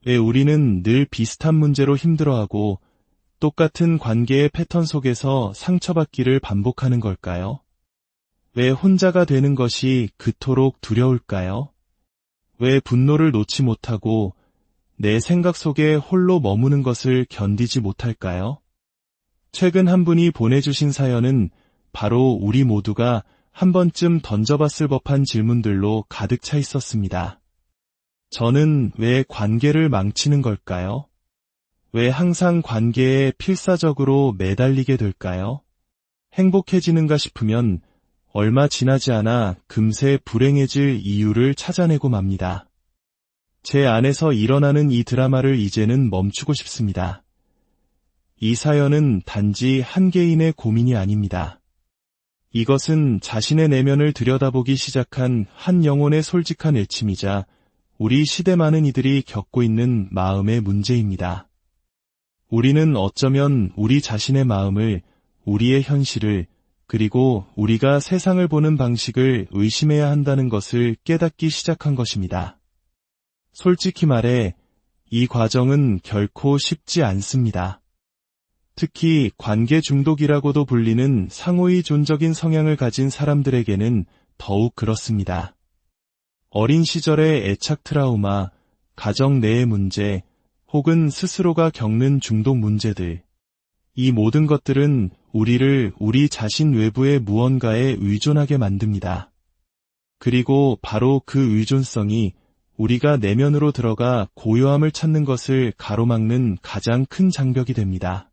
왜 우리는 늘 비슷한 문제로 힘들어하고 똑같은 관계의 패턴 속에서 상처받기를 반복하는 걸까요? 왜 혼자가 되는 것이 그토록 두려울까요? 왜 분노를 놓지 못하고 내 생각 속에 홀로 머무는 것을 견디지 못할까요? 최근 한 분이 보내주신 사연은 바로 우리 모두가 한 번쯤 던져봤을 법한 질문들로 가득 차 있었습니다. 저는 왜 관계를 망치는 걸까요? 왜 항상 관계에 필사적으로 매달리게 될까요? 행복해지는가 싶으면 얼마 지나지 않아 금세 불행해질 이유를 찾아내고 맙니다. 제 안에서 일어나는 이 드라마를 이제는 멈추고 싶습니다. 이 사연은 단지 한 개인의 고민이 아닙니다. 이것은 자신의 내면을 들여다보기 시작한 한 영혼의 솔직한 애침이자 우리 시대 많은 이들이 겪고 있는 마음의 문제입니다. 우리는 어쩌면 우리 자신의 마음을, 우리의 현실을, 그리고 우리가 세상을 보는 방식을 의심해야 한다는 것을 깨닫기 시작한 것입니다. 솔직히 말해 이 과정은 결코 쉽지 않습니다. 특히 관계 중독이라고도 불리는 상호의존적인 성향을 가진 사람들에게는 더욱 그렇습니다. 어린 시절의 애착 트라우마, 가정 내의 문제, 혹은 스스로가 겪는 중독 문제들, 이 모든 것들은 우리를 우리 자신 외부의 무언가에 의존하게 만듭니다. 그리고 바로 그 의존성이 우리가 내면으로 들어가 고요함을 찾는 것을 가로막는 가장 큰 장벽이 됩니다.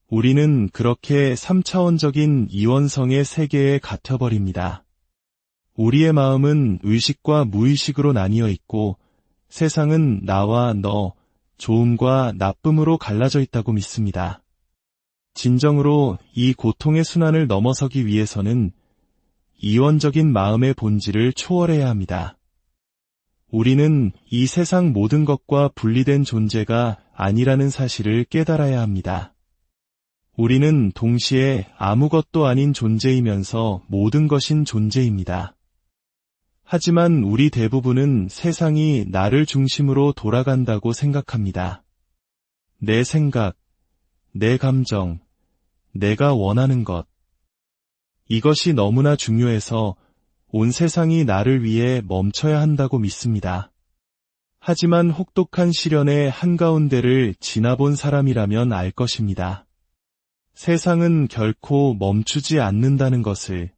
우리는 그렇게 3차원적인 이원성의 세계에 갇혀버립니다. 우리의 마음은 의식과 무의식으로 나뉘어 있고 세상은 나와 너, 좋음과 나쁨으로 갈라져 있다고 믿습니다. 진정으로 이 고통의 순환을 넘어서기 위해서는 이원적인 마음의 본질을 초월해야 합니다. 우리는 이 세상 모든 것과 분리된 존재가 아니라는 사실을 깨달아야 합니다. 우리는 동시에 아무것도 아닌 존재이면서 모든 것인 존재입니다. 하지만 우리 대부분은 세상이 나를 중심으로 돌아간다고 생각합니다. 내 생각, 내 감정, 내가 원하는 것. 이것이 너무나 중요해서 온 세상이 나를 위해 멈춰야 한다고 믿습니다. 하지만 혹독한 시련의 한가운데를 지나본 사람이라면 알 것입니다. 세상은 결코 멈추지 않는다는 것을.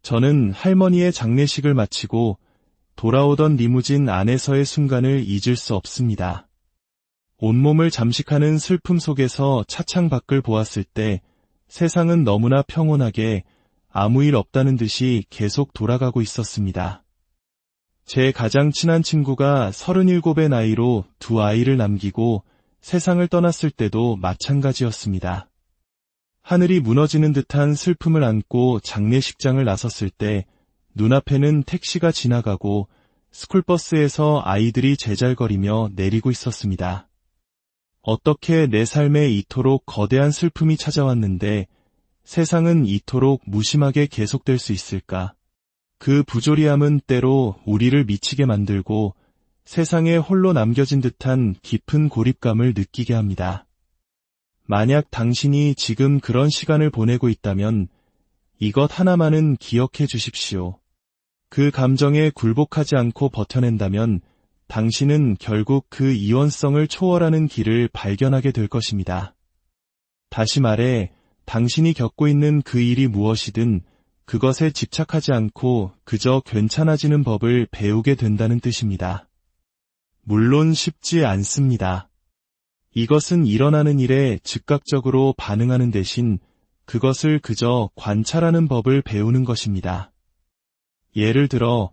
저는 할머니의 장례식을 마치고 돌아오던 리무진 안에서의 순간을 잊을 수 없습니다. 온몸을 잠식하는 슬픔 속에서 차창 밖을 보았을 때 세상은 너무나 평온하게 아무 일 없다는 듯이 계속 돌아가고 있었습니다. 제 가장 친한 친구가 37의 나이로 2아이를 남기고 세상을 떠났을 때도 마찬가지였습니다. 하늘이 무너지는 듯한 슬픔을 안고 장례식장을 나섰을 때 눈앞에는 택시가 지나가고 스쿨버스에서 아이들이 제잘거리며 내리고 있었습니다. 어떻게 내 삶에 이토록 거대한 슬픔이 찾아왔는데 세상은 이토록 무심하게 계속될 수 있을까? 그 부조리함은 때로 우리를 미치게 만들고 세상에 홀로 남겨진 듯한 깊은 고립감을 느끼게 합니다. 만약 당신이 지금 그런 시간을 보내고 있다면 이것 하나만은 기억해 주십시오. 그 감정에 굴복하지 않고 버텨낸다면 당신은 결국 그 이원성을 초월하는 길을 발견하게 될 것입니다. 다시 말해, 당신이 겪고 있는 그 일이 무엇이든 그것에 집착하지 않고 그저 괜찮아지는 법을 배우게 된다는 뜻입니다. 물론 쉽지 않습니다. 이것은 일어나는 일에 즉각적으로 반응하는 대신 그것을 그저 관찰하는 법을 배우는 것입니다. 예를 들어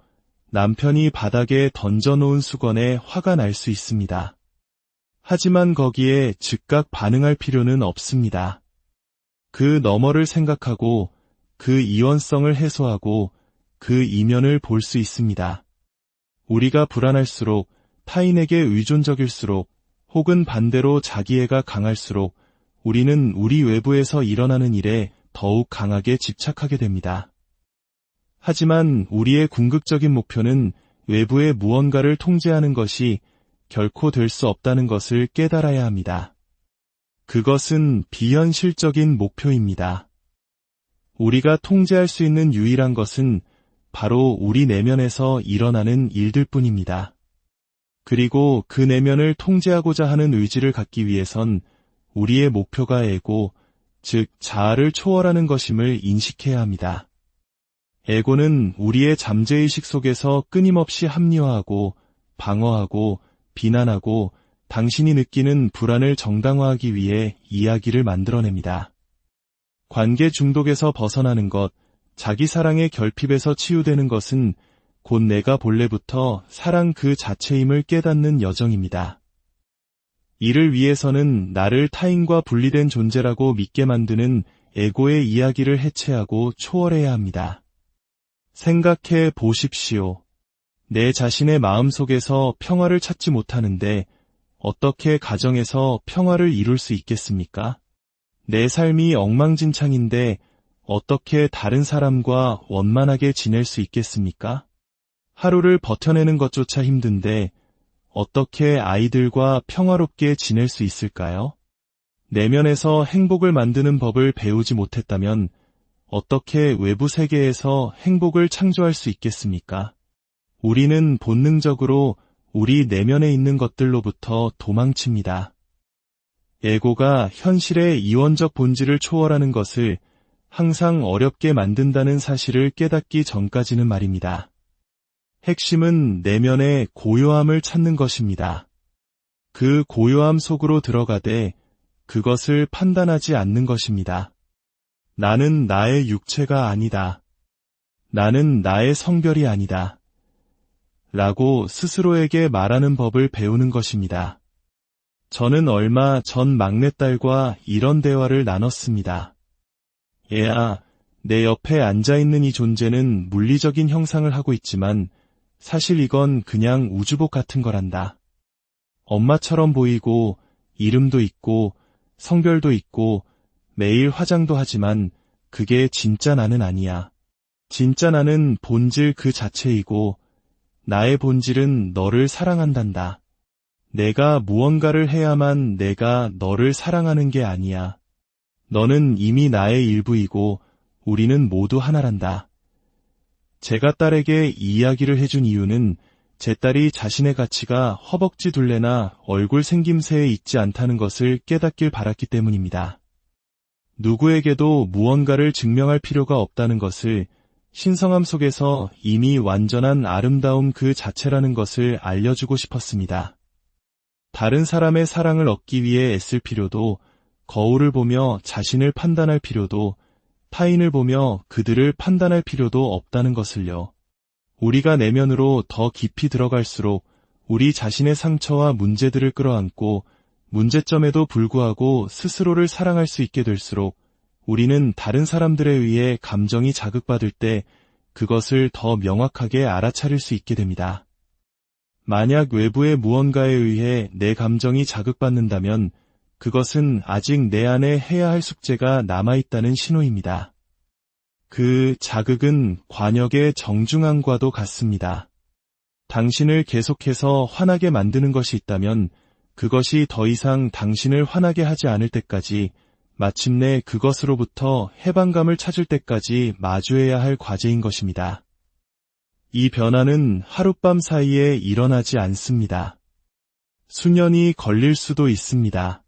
남편이 바닥에 던져놓은 수건에 화가 날 수 있습니다. 하지만 거기에 즉각 반응할 필요는 없습니다. 그 너머를 생각하고 그 이원성을 해소하고 그 이면을 볼 수 있습니다. 우리가 불안할수록, 타인에게 의존적일수록, 혹은 반대로 자기애가 강할수록 우리는 우리 외부에서 일어나는 일에 더욱 강하게 집착하게 됩니다. 하지만 우리의 궁극적인 목표는 외부의 무언가를 통제하는 것이 결코 될 수 없다는 것을 깨달아야 합니다. 그것은 비현실적인 목표입니다. 우리가 통제할 수 있는 유일한 것은 바로 우리 내면에서 일어나는 일들 뿐입니다. 그리고 그 내면을 통제하고자 하는 의지를 갖기 위해선 우리의 목표가 에고, 즉 자아를 초월하는 것임을 인식해야 합니다. 에고는 우리의 잠재의식 속에서 끊임없이 합리화하고 방어하고 비난하고 당신이 느끼는 불안을 정당화하기 위해 이야기를 만들어냅니다. 관계 중독에서 벗어나는 것, 자기 사랑의 결핍에서 치유되는 것은 곧 내가 본래부터 사랑 그 자체임을 깨닫는 여정입니다. 이를 위해서는 나를 타인과 분리된 존재라고 믿게 만드는 에고의 이야기를 해체하고 초월해야 합니다. 생각해 보십시오. 내 자신의 마음속에서 평화를 찾지 못하는데 어떻게 가정에서 평화를 이룰 수 있겠습니까? 내 삶이 엉망진창인데 어떻게 다른 사람과 원만하게 지낼 수 있겠습니까? 하루를 버텨내는 것조차 힘든데 어떻게 아이들과 평화롭게 지낼 수 있을까요? 내면에서 행복을 만드는 법을 배우지 못했다면 어떻게 외부 세계에서 행복을 창조할 수 있겠습니까? 우리는 본능적으로 우리 내면에 있는 것들로부터 도망칩니다. 에고가 현실의 이원적 본질을 초월하는 것을 항상 어렵게 만든다는 사실을 깨닫기 전까지는 말입니다. 핵심은 내면의 고요함을 찾는 것입니다. 그 고요함 속으로 들어가되 그것을 판단하지 않는 것입니다. 나는 나의 육체가 아니다. 나는 나의 성별이 아니다. 라고 스스로에게 말하는 법을 배우는 것입니다. 저는 얼마 전 막내딸과 이런 대화를 나눴습니다. 얘야, 내 옆에 앉아있는 이 존재는 물리적인 형상을 하고 있지만 사실 이건 그냥 우주복 같은 거란다. 엄마처럼 보이고 이름도 있고 성별도 있고 매일 화장도 하지만 그게 진짜 나는 아니야. 진짜 나는 본질 그 자체이고 나의 본질은 너를 사랑한단다. 내가 무언가를 해야만 내가 너를 사랑하는 게 아니야. 너는 이미 나의 일부이고 우리는 모두 하나란다. 제가 딸에게 이 이야기를 해준 이유는 제 딸이 자신의 가치가 허벅지 둘레나 얼굴 생김새에 있지 않다는 것을 깨닫길 바랐기 때문입니다. 누구에게도 무언가를 증명할 필요가 없다는 것을, 신성함 속에서 이미 완전한 아름다움 그 자체라는 것을 알려주고 싶었습니다. 다른 사람의 사랑을 얻기 위해 애쓸 필요도, 거울을 보며 자신을 판단할 필요도, 타인을 보며 그들을 판단할 필요도 없다는 것을요. 우리가 내면으로 더 깊이 들어갈수록 우리 자신의 상처와 문제들을 끌어안고 문제점에도 불구하고 스스로를 사랑할 수 있게 될수록 우리는 다른 사람들에 의해 감정이 자극받을 때 그것을 더 명확하게 알아차릴 수 있게 됩니다. 만약 외부의 무언가에 의해 내 감정이 자극받는다면 그것은 아직 내 안에 해야 할 숙제가 남아있다는 신호입니다. 그 자극은 관역의 정중앙과도 같습니다. 당신을 계속해서 화나게 만드는 것이 있다면 그것이 더 이상 당신을 화나게 하지 않을 때까지, 마침내 그것으로부터 해방감을 찾을 때까지 마주해야 할 과제인 것입니다. 이 변화는 하룻밤 사이에 일어나지 않습니다. 수년이 걸릴 수도 있습니다.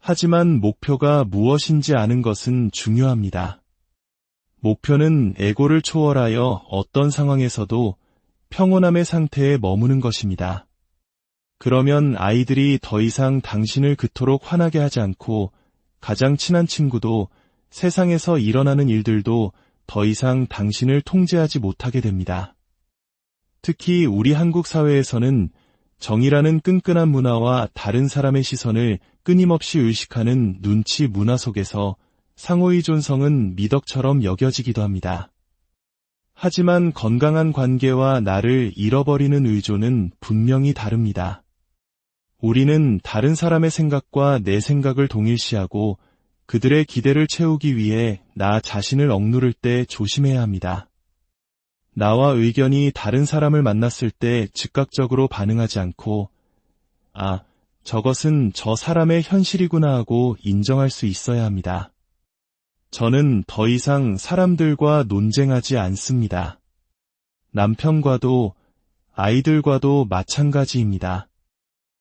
하지만 목표가 무엇인지 아는 것은 중요합니다. 목표는 에고를 초월하여 어떤 상황에서도 평온함의 상태에 머무는 것입니다. 그러면 아이들이 더 이상 당신을 그토록 화나게 하지 않고 가장 친한 친구도, 세상에서 일어나는 일들도 더 이상 당신을 통제하지 못하게 됩니다. 특히 우리 한국 사회에서는 정이라는 끈끈한 문화와 다른 사람의 시선을 끊임없이 의식하는 눈치 문화 속에서 상호의 존성은 미덕처럼 여겨지기도 합니다. 하지만 건강한 관계와 나를 잃어버리는 의존은 분명히 다릅니다. 우리는 다른 사람의 생각과 내 생각을 동일시하고 그들의 기대를 채우기 위해 나 자신을 억누를 때 조심해야 합니다. 나와 의견이 다른 사람을 만났을 때 즉각적으로 반응하지 않고 아, 저것은 저 사람의 현실이구나 하고 인정할 수 있어야 합니다. 저는 더 이상 사람들과 논쟁하지 않습니다. 남편과도 아이들과도 마찬가지입니다.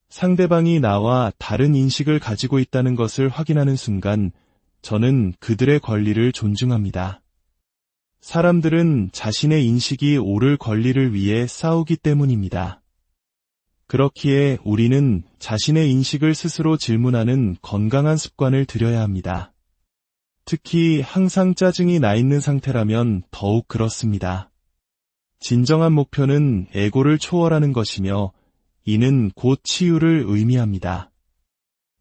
상대방이 나와 다른 인식을 가지고 있다는 것을 확인하는 순간 저는 그들의 권리를 존중합니다. 사람들은 자신의 인식이 옳을 권리를 위해 싸우기 때문입니다. 그렇기에 우리는 자신의 인식을 스스로 질문하는 건강한 습관을 들여야 합니다. 특히 항상 짜증이 나 있는 상태라면 더욱 그렇습니다. 진정한 목표는 에고를 초월하는 것이며 이는 곧 치유를 의미합니다.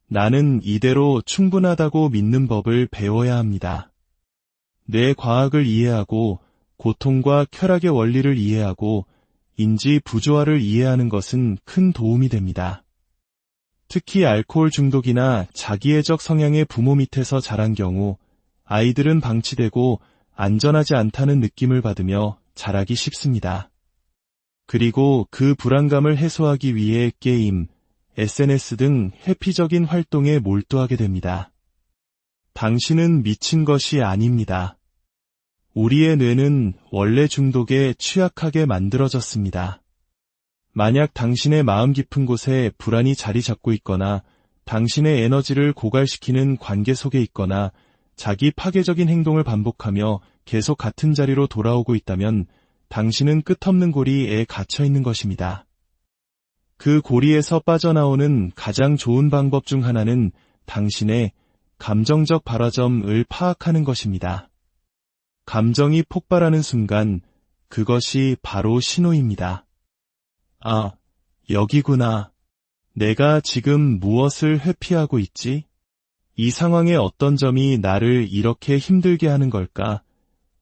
나는 이대로 충분하다고 믿는 법을 배워야 합니다. 뇌 과학을 이해하고 고통과 쾌락의 원리를 이해하고 인지 부조화를 이해하는 것은 큰 도움이 됩니다. 특히 알코올 중독이나 자기애적 성향의 부모 밑에서 자란 경우 아이들은 방치되고 안전하지 않다는 느낌을 받으며 자라기 쉽습니다. 그리고 그 불안감을 해소하기 위해 게임, SNS 등 회피적인 활동에 몰두하게 됩니다. 당신은 미친 것이 아닙니다. 우리의 뇌는 원래 중독에 취약하게 만들어졌습니다. 만약 당신의 마음 깊은 곳에 불안이 자리 잡고 있거나 당신의 에너지를 고갈시키는 관계 속에 있거나 자기 파괴적인 행동을 반복하며 계속 같은 자리로 돌아오고 있다면 당신은 끝없는 고리에 갇혀 있는 것입니다. 그 고리에서 빠져나오는 가장 좋은 방법 중 하나는 당신의 감정적 발화점을 파악하는 것입니다. 감정이 폭발하는 순간 그것이 바로 신호입니다. 아, 여기구나. 내가 지금 무엇을 회피하고 있지? 이 상황의 어떤 점이 나를 이렇게 힘들게 하는 걸까?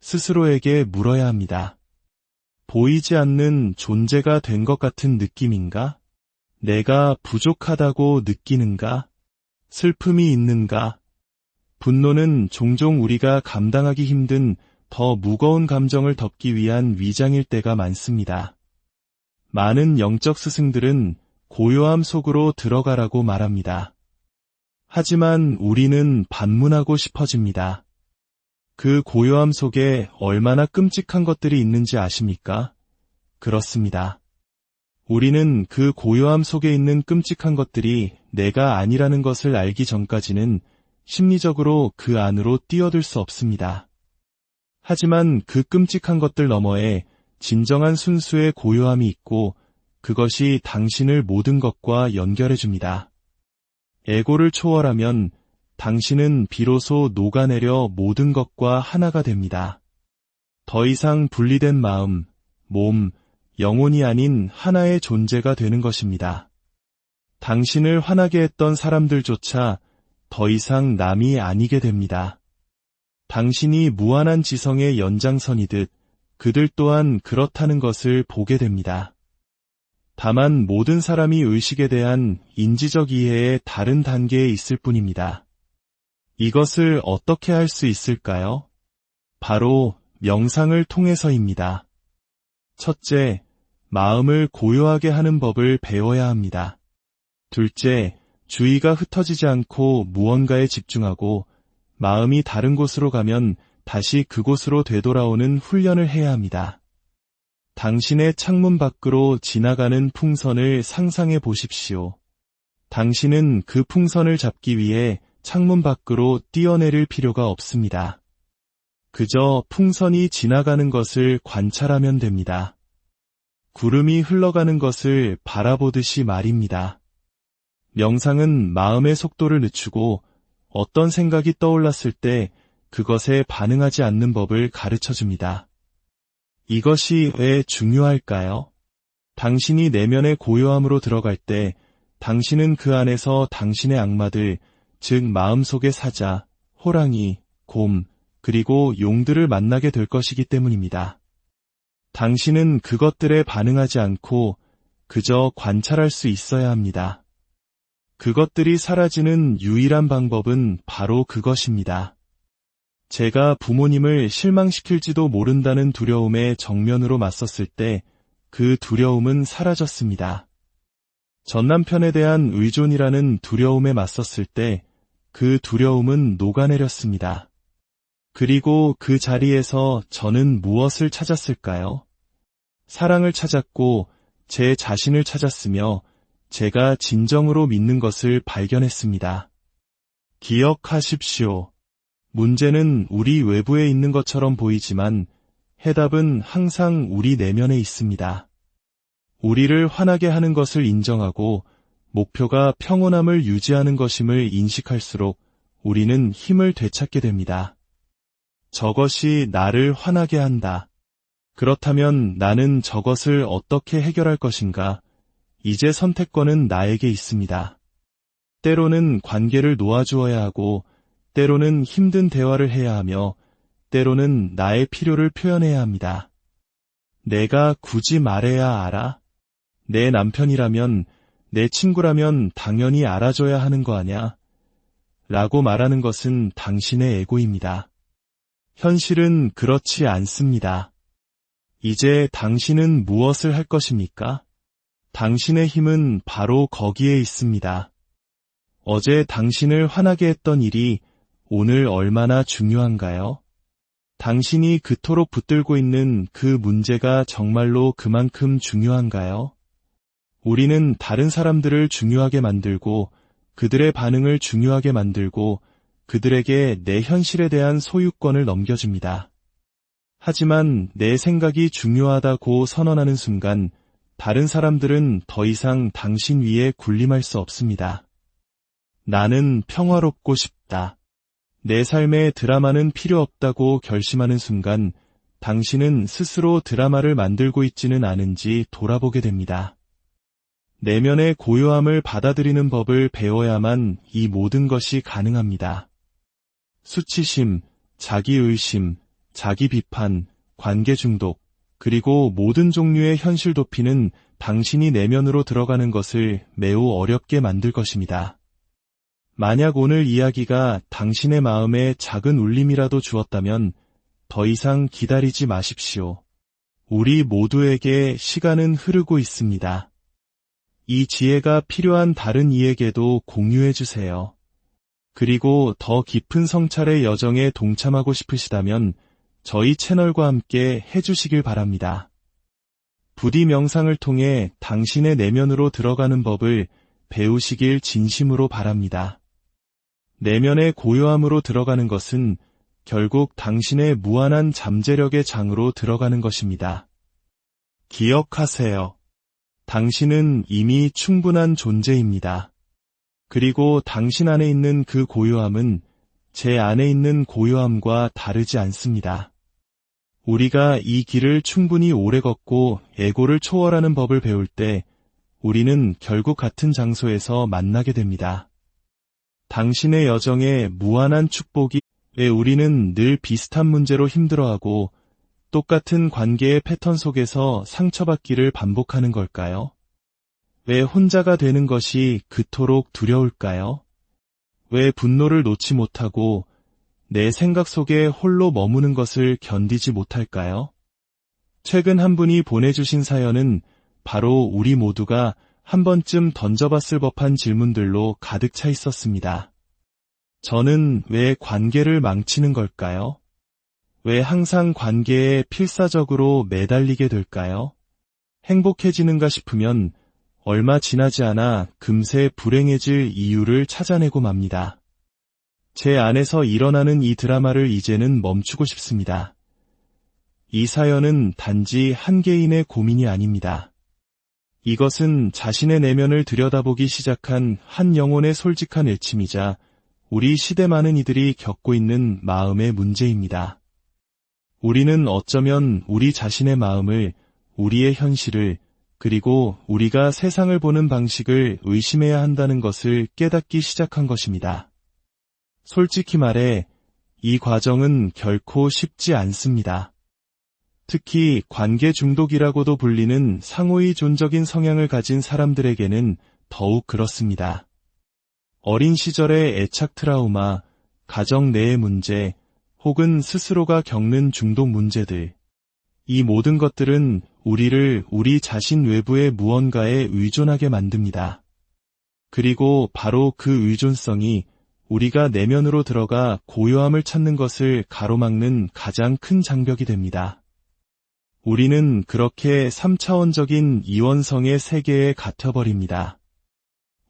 스스로에게 물어야 합니다. 보이지 않는 존재가 된 것 같은 느낌인가? 내가 부족하다고 느끼는가? 슬픔이 있는가? 분노는 종종 우리가 감당하기 힘든 더 무거운 감정을 덮기 위한 위장일 때가 많습니다. 많은 영적 스승들은 고요함 속으로 들어가라고 말합니다. 하지만 우리는 반문하고 싶어집니다. 그 고요함 속에 얼마나 끔찍한 것들이 있는지 아십니까? 그렇습니다. 우리는 그 고요함 속에 있는 끔찍한 것들이 내가 아니라는 것을 알기 전까지는 심리적으로 그 안으로 뛰어들 수 없습니다. 하지만 그 끔찍한 것들 너머에 진정한 순수의 고요함이 있고 그것이 당신을 모든 것과 연결해줍니다. 에고를 초월하면 당신은 비로소 녹아내려 모든 것과 하나가 됩니다. 더 이상 분리된 마음, 몸, 영혼이 아닌 하나의 존재가 되는 것입니다. 당신을 화나게 했던 사람들조차 더 이상 남이 아니게 됩니다. 당신이 무한한 지성의 연장선이듯 그들 또한 그렇다는 것을 보게 됩니다. 다만 모든 사람이 의식에 대한 인지적 이해의 다른 단계에 있을 뿐입니다. 이것을 어떻게 할 수 있을까요? 바로 명상을 통해서입니다. 첫째, 마음을 고요하게 하는 법을 배워야 합니다. 둘째, 주의가 흩어지지 않고 무언가에 집중하고 마음이 다른 곳으로 가면 다시 그곳으로 되돌아오는 훈련을 해야 합니다. 당신의 창문 밖으로 지나가는 풍선을 상상해 보십시오. 당신은 그 풍선을 잡기 위해 창문 밖으로 뛰어내릴 필요가 없습니다. 그저 풍선이 지나가는 것을 관찰하면 됩니다. 구름이 흘러가는 것을 바라보듯이 말입니다. 명상은 마음의 속도를 늦추고 어떤 생각이 떠올랐을 때 그것에 반응하지 않는 법을 가르쳐줍니다. 이것이 왜 중요할까요? 당신이 내면의 고요함으로 들어갈 때 당신은 그 안에서 당신의 악마들, 즉 마음속의 사자, 호랑이, 곰, 그리고 용들을 만나게 될 것이기 때문입니다. 당신은 그것들에 반응하지 않고 그저 관찰할 수 있어야 합니다. 그것들이 사라지는 유일한 방법은 바로 그것입니다. 제가 부모님을 실망시킬지도 모른다는 두려움에 정면으로 맞섰을 때 그 두려움은 사라졌습니다. 전남편에 대한 의존이라는 두려움에 맞섰을 때 그 두려움은 녹아내렸습니다. 그리고 그 자리에서 저는 무엇을 찾았을까요? 사랑을 찾았고 제 자신을 찾았으며 제가 진정으로 믿는 것을 발견했습니다. 기억하십시오. 문제는 우리 외부에 있는 것처럼 보이지만 해답은 항상 우리 내면에 있습니다. 우리를 화나게 하는 것을 인정하고 목표가 평온함을 유지하는 것임을 인식할수록 우리는 힘을 되찾게 됩니다. 저것이 나를 화나게 한다. 그렇다면 나는 저것을 어떻게 해결할 것인가? 이제 선택권은 나에게 있습니다. 때로는 관계를 놓아주어야 하고, 때로는 힘든 대화를 해야 하며, 때로는 나의 필요를 표현해야 합니다. 내가 굳이 말해야 알아? 내 남편이라면, 내 친구라면 당연히 알아줘야 하는 거 아냐? 라고 말하는 것은 당신의 에고입니다. 현실은 그렇지 않습니다. 이제 당신은 무엇을 할 것입니까? 당신의 힘은 바로 거기에 있습니다. 어제 당신을 화나게 했던 일이 오늘 얼마나 중요한가요? 당신이 그토록 붙들고 있는 그 문제가 정말로 그만큼 중요한가요? 우리는 다른 사람들을 중요하게 만들고 그들의 반응을 중요하게 만들고 그들에게 내 현실에 대한 소유권을 넘겨줍니다. 하지만 내 생각이 중요하다고 선언하는 순간 다른 사람들은 더 이상 당신 위에 군림할 수 없습니다. 나는 평화롭고 싶다. 내 삶에 드라마는 필요 없다고 결심하는 순간 당신은 스스로 드라마를 만들고 있지는 않은지 돌아보게 됩니다. 내면의 고요함을 받아들이는 법을 배워야만 이 모든 것이 가능합니다. 수치심, 자기의심, 자기 비판, 관계 중독, 그리고 모든 종류의 현실 도피는 당신이 내면으로 들어가는 것을 매우 어렵게 만들 것입니다. 만약 오늘 이야기가 당신의 마음에 작은 울림이라도 주었다면 더 이상 기다리지 마십시오. 우리 모두에게 시간은 흐르고 있습니다. 이 지혜가 필요한 다른 이에게도 공유해 주세요. 그리고 더 깊은 성찰의 여정에 동참하고 싶으시다면 저희 채널과 함께 해주시길 바랍니다. 부디 명상을 통해 당신의 내면으로 들어가는 법을 배우시길 진심으로 바랍니다. 내면의 고요함으로 들어가는 것은 결국 당신의 무한한 잠재력의 장으로 들어가는 것입니다. 기억하세요. 당신은 이미 충분한 존재입니다. 그리고 당신 안에 있는 그 고요함은 제 안에 있는 고요함과 다르지 않습니다. 우리가 이 길을 충분히 오래 걷고 에고를 초월하는 법을 배울 때 우리는 결국 같은 장소에서 만나게 됩니다. 당신의 여정에 무한한 축복이 왜 우리는 늘 비슷한 문제로 힘들어하고 똑같은 관계의 패턴 속에서 상처받기를 반복하는 걸까요? 왜 혼자가 되는 것이 그토록 두려울까요? 왜 분노를 놓지 못하고 내 생각 속에 홀로 머무는 것을 견디지 못할까요? 최근 한 분이 보내주신 사연은 바로 우리 모두가 한 번쯤 던져봤을 법한 질문들로 가득 차 있었습니다. 저는 왜 관계를 망치는 걸까요? 왜 항상 관계에 필사적으로 매달리게 될까요? 행복해지는가 싶으면 얼마 지나지 않아 금세 불행해질 이유를 찾아내고 맙니다. 제 안에서 일어나는 이 드라마를 이제는 멈추고 싶습니다. 이 사연은 단지 한 개인의 고민이 아닙니다. 이것은 자신의 내면을 들여다보기 시작한 한 영혼의 솔직한 외침이자 우리 시대 많은 이들이 겪고 있는 마음의 문제입니다. 우리는 어쩌면 우리 자신의 마음을, 우리의 현실을, 그리고 우리가 세상을 보는 방식을 의심해야 한다는 것을 깨닫기 시작한 것입니다. 솔직히 말해 이 과정은 결코 쉽지 않습니다. 특히 관계 중독이라고도 불리는 상호의존적인 성향을 가진 사람들에게는 더욱 그렇습니다. 어린 시절의 애착 트라우마, 가정 내의 문제, 혹은 스스로가 겪는 중독 문제들, 이 모든 것들은 우리를 우리 자신 외부의 무언가에 의존하게 만듭니다. 그리고 바로 그 의존성이 우리가 내면으로 들어가 고요함을 찾는 것을 가로막는 가장 큰 장벽이 됩니다. 우리는 그렇게 3차원적인 이원성의 세계에 갇혀버립니다.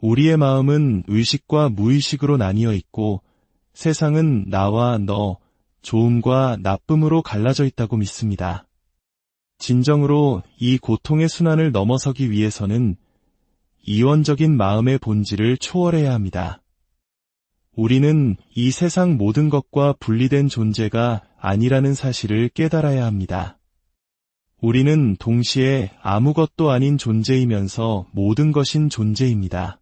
우리의 마음은 의식과 무의식으로 나뉘어 있고 세상은 나와 너, 좋음과 나쁨으로 갈라져 있다고 믿습니다. 진정으로 이 고통의 순환을 넘어서기 위해서는 이원적인 마음의 본질을 초월해야 합니다. 우리는 이 세상 모든 것과 분리된 존재가 아니라는 사실을 깨달아야 합니다. 우리는 동시에 아무것도 아닌 존재이면서 모든 것인 존재입니다.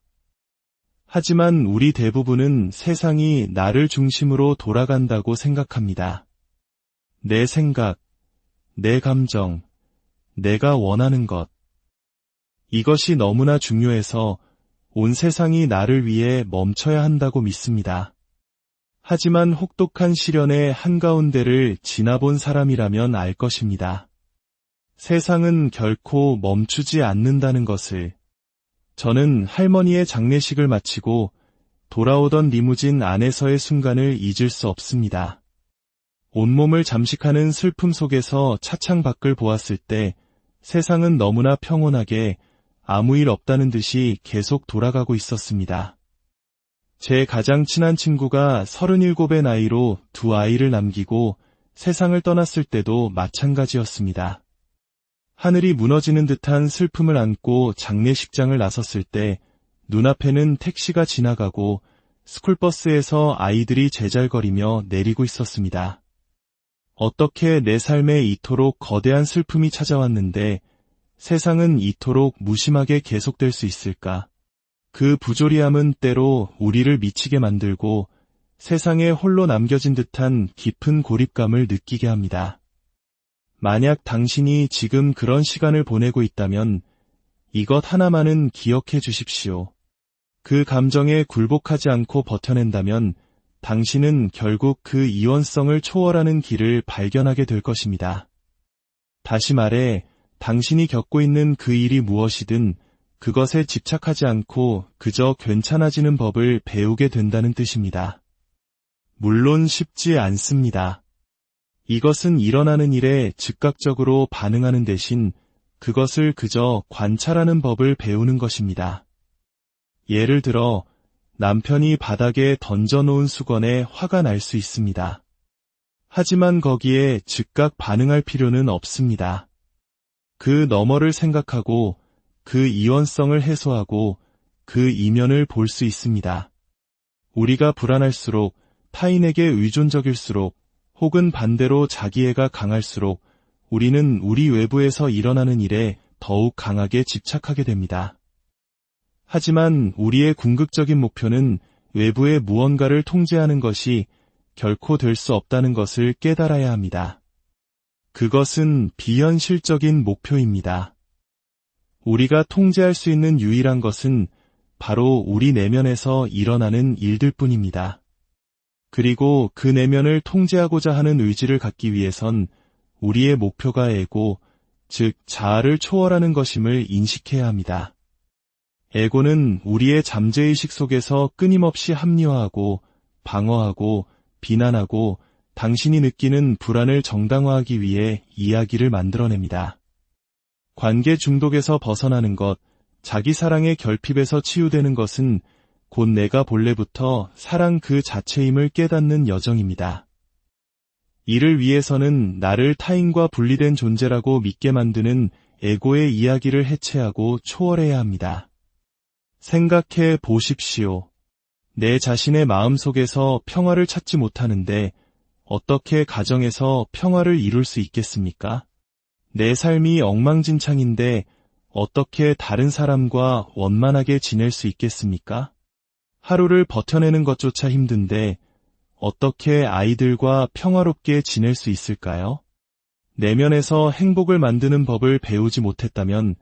하지만 우리 대부분은 세상이 나를 중심으로 돌아간다고 생각합니다. 내 생각, 내 감정, 내가 원하는 것. 이것이 너무나 중요해서 온 세상이 나를 위해 멈춰야 한다고 믿습니다. 하지만 혹독한 시련의 한가운데를 지나본 사람이라면 알 것입니다. 세상은 결코 멈추지 않는다는 것을. 저는 할머니의 장례식을 마치고 돌아오던 리무진 안에서의 순간을 잊을 수 없습니다. 온몸을 잠식하는 슬픔 속에서 차창 밖을 보았을 때 세상은 너무나 평온하게 아무 일 없다는 듯이 계속 돌아가고 있었습니다. 제 가장 친한 친구가 37의 나이로 2아이를 남기고 세상을 떠났을 때도 마찬가지였습니다. 하늘이 무너지는 듯한 슬픔을 안고 장례식장을 나섰을 때 눈앞에는 택시가 지나가고 스쿨버스에서 아이들이 제잘거리며 내리고 있었습니다. 어떻게 내 삶에 이토록 거대한 슬픔이 찾아왔는데 세상은 이토록 무심하게 계속될 수 있을까? 그 부조리함은 때로 우리를 미치게 만들고 세상에 홀로 남겨진 듯한 깊은 고립감을 느끼게 합니다. 만약 당신이 지금 그런 시간을 보내고 있다면 이것 하나만은 기억해 주십시오. 그 감정에 굴복하지 않고 버텨낸다면 당신은 결국 그 이원성을 초월하는 길을 발견하게 될 것입니다. 다시 말해, 당신이 겪고 있는 그 일이 무엇이든 그것에 집착하지 않고 그저 괜찮아지는 법을 배우게 된다는 뜻입니다. 물론 쉽지 않습니다. 이것은 일어나는 일에 즉각적으로 반응하는 대신 그것을 그저 관찰하는 법을 배우는 것입니다. 예를 들어 남편이 바닥에 던져놓은 수건에 화가 날 수 있습니다. 하지만 거기에 즉각 반응할 필요는 없습니다. 그 너머를 생각하고 그 이원성을 해소하고 그 이면을 볼 수 있습니다. 우리가 불안할수록, 타인에게 의존적일수록, 혹은 반대로 자기애가 강할수록 우리는 우리 외부에서 일어나는 일에 더욱 강하게 집착하게 됩니다. 하지만 우리의 궁극적인 목표는 외부의 무언가를 통제하는 것이 결코 될 수 없다는 것을 깨달아야 합니다. 그것은 비현실적인 목표입니다. 우리가 통제할 수 있는 유일한 것은 바로 우리 내면에서 일어나는 일들 뿐입니다. 그리고 그 내면을 통제하고자 하는 의지를 갖기 위해선 우리의 목표가 에고, 즉 자아를 초월하는 것임을 인식해야 합니다. 에고는 우리의 잠재의식 속에서 끊임없이 합리화하고 방어하고 비난하고 당신이 느끼는 불안을 정당화하기 위해 이야기를 만들어냅니다. 관계 중독에서 벗어나는 것, 자기 사랑의 결핍에서 치유되는 것은 곧 내가 본래부터 사랑 그 자체임을 깨닫는 여정입니다. 이를 위해서는 나를 타인과 분리된 존재라고 믿게 만드는 에고의 이야기를 해체하고 초월해야 합니다. 생각해 보십시오. 내 자신의 마음속에서 평화를 찾지 못하는데 어떻게 가정에서 평화를 이룰 수 있겠습니까? 내 삶이 엉망진창인데 어떻게 다른 사람과 원만하게 지낼 수 있겠습니까? 하루를 버텨내는 것조차 힘든데 어떻게 아이들과 평화롭게 지낼 수 있을까요? 내면에서 행복을 만드는 법을 배우지 못했다면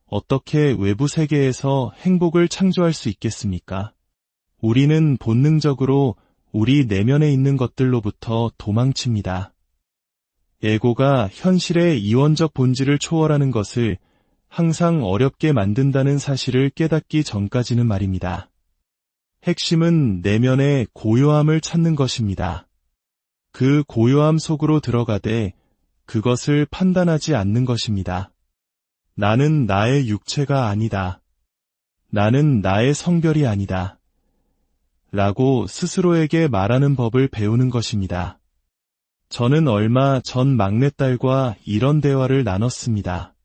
어떻게 외부 세계에서 행복을 창조할 수 있겠습니까? 우리는 본능적으로 우리 내면에 있는 것들로부터 도망칩니다. 에고가 현실의 이원적 본질을 초월하는 것을 항상 어렵게 만든다는 사실을 깨닫기 전까지는 말입니다. 핵심은 내면의 고요함을 찾는 것입니다. 그 고요함 속으로 들어가되 그것을 판단하지 않는 것입니다. 나는 나의 육체가 아니다. 나는 나의 성별이 아니다. 라고 스스로에게 말하는 법을 배우는 것입니다. 저는 얼마 전 막내딸과 이런 대화를 나눴습니다.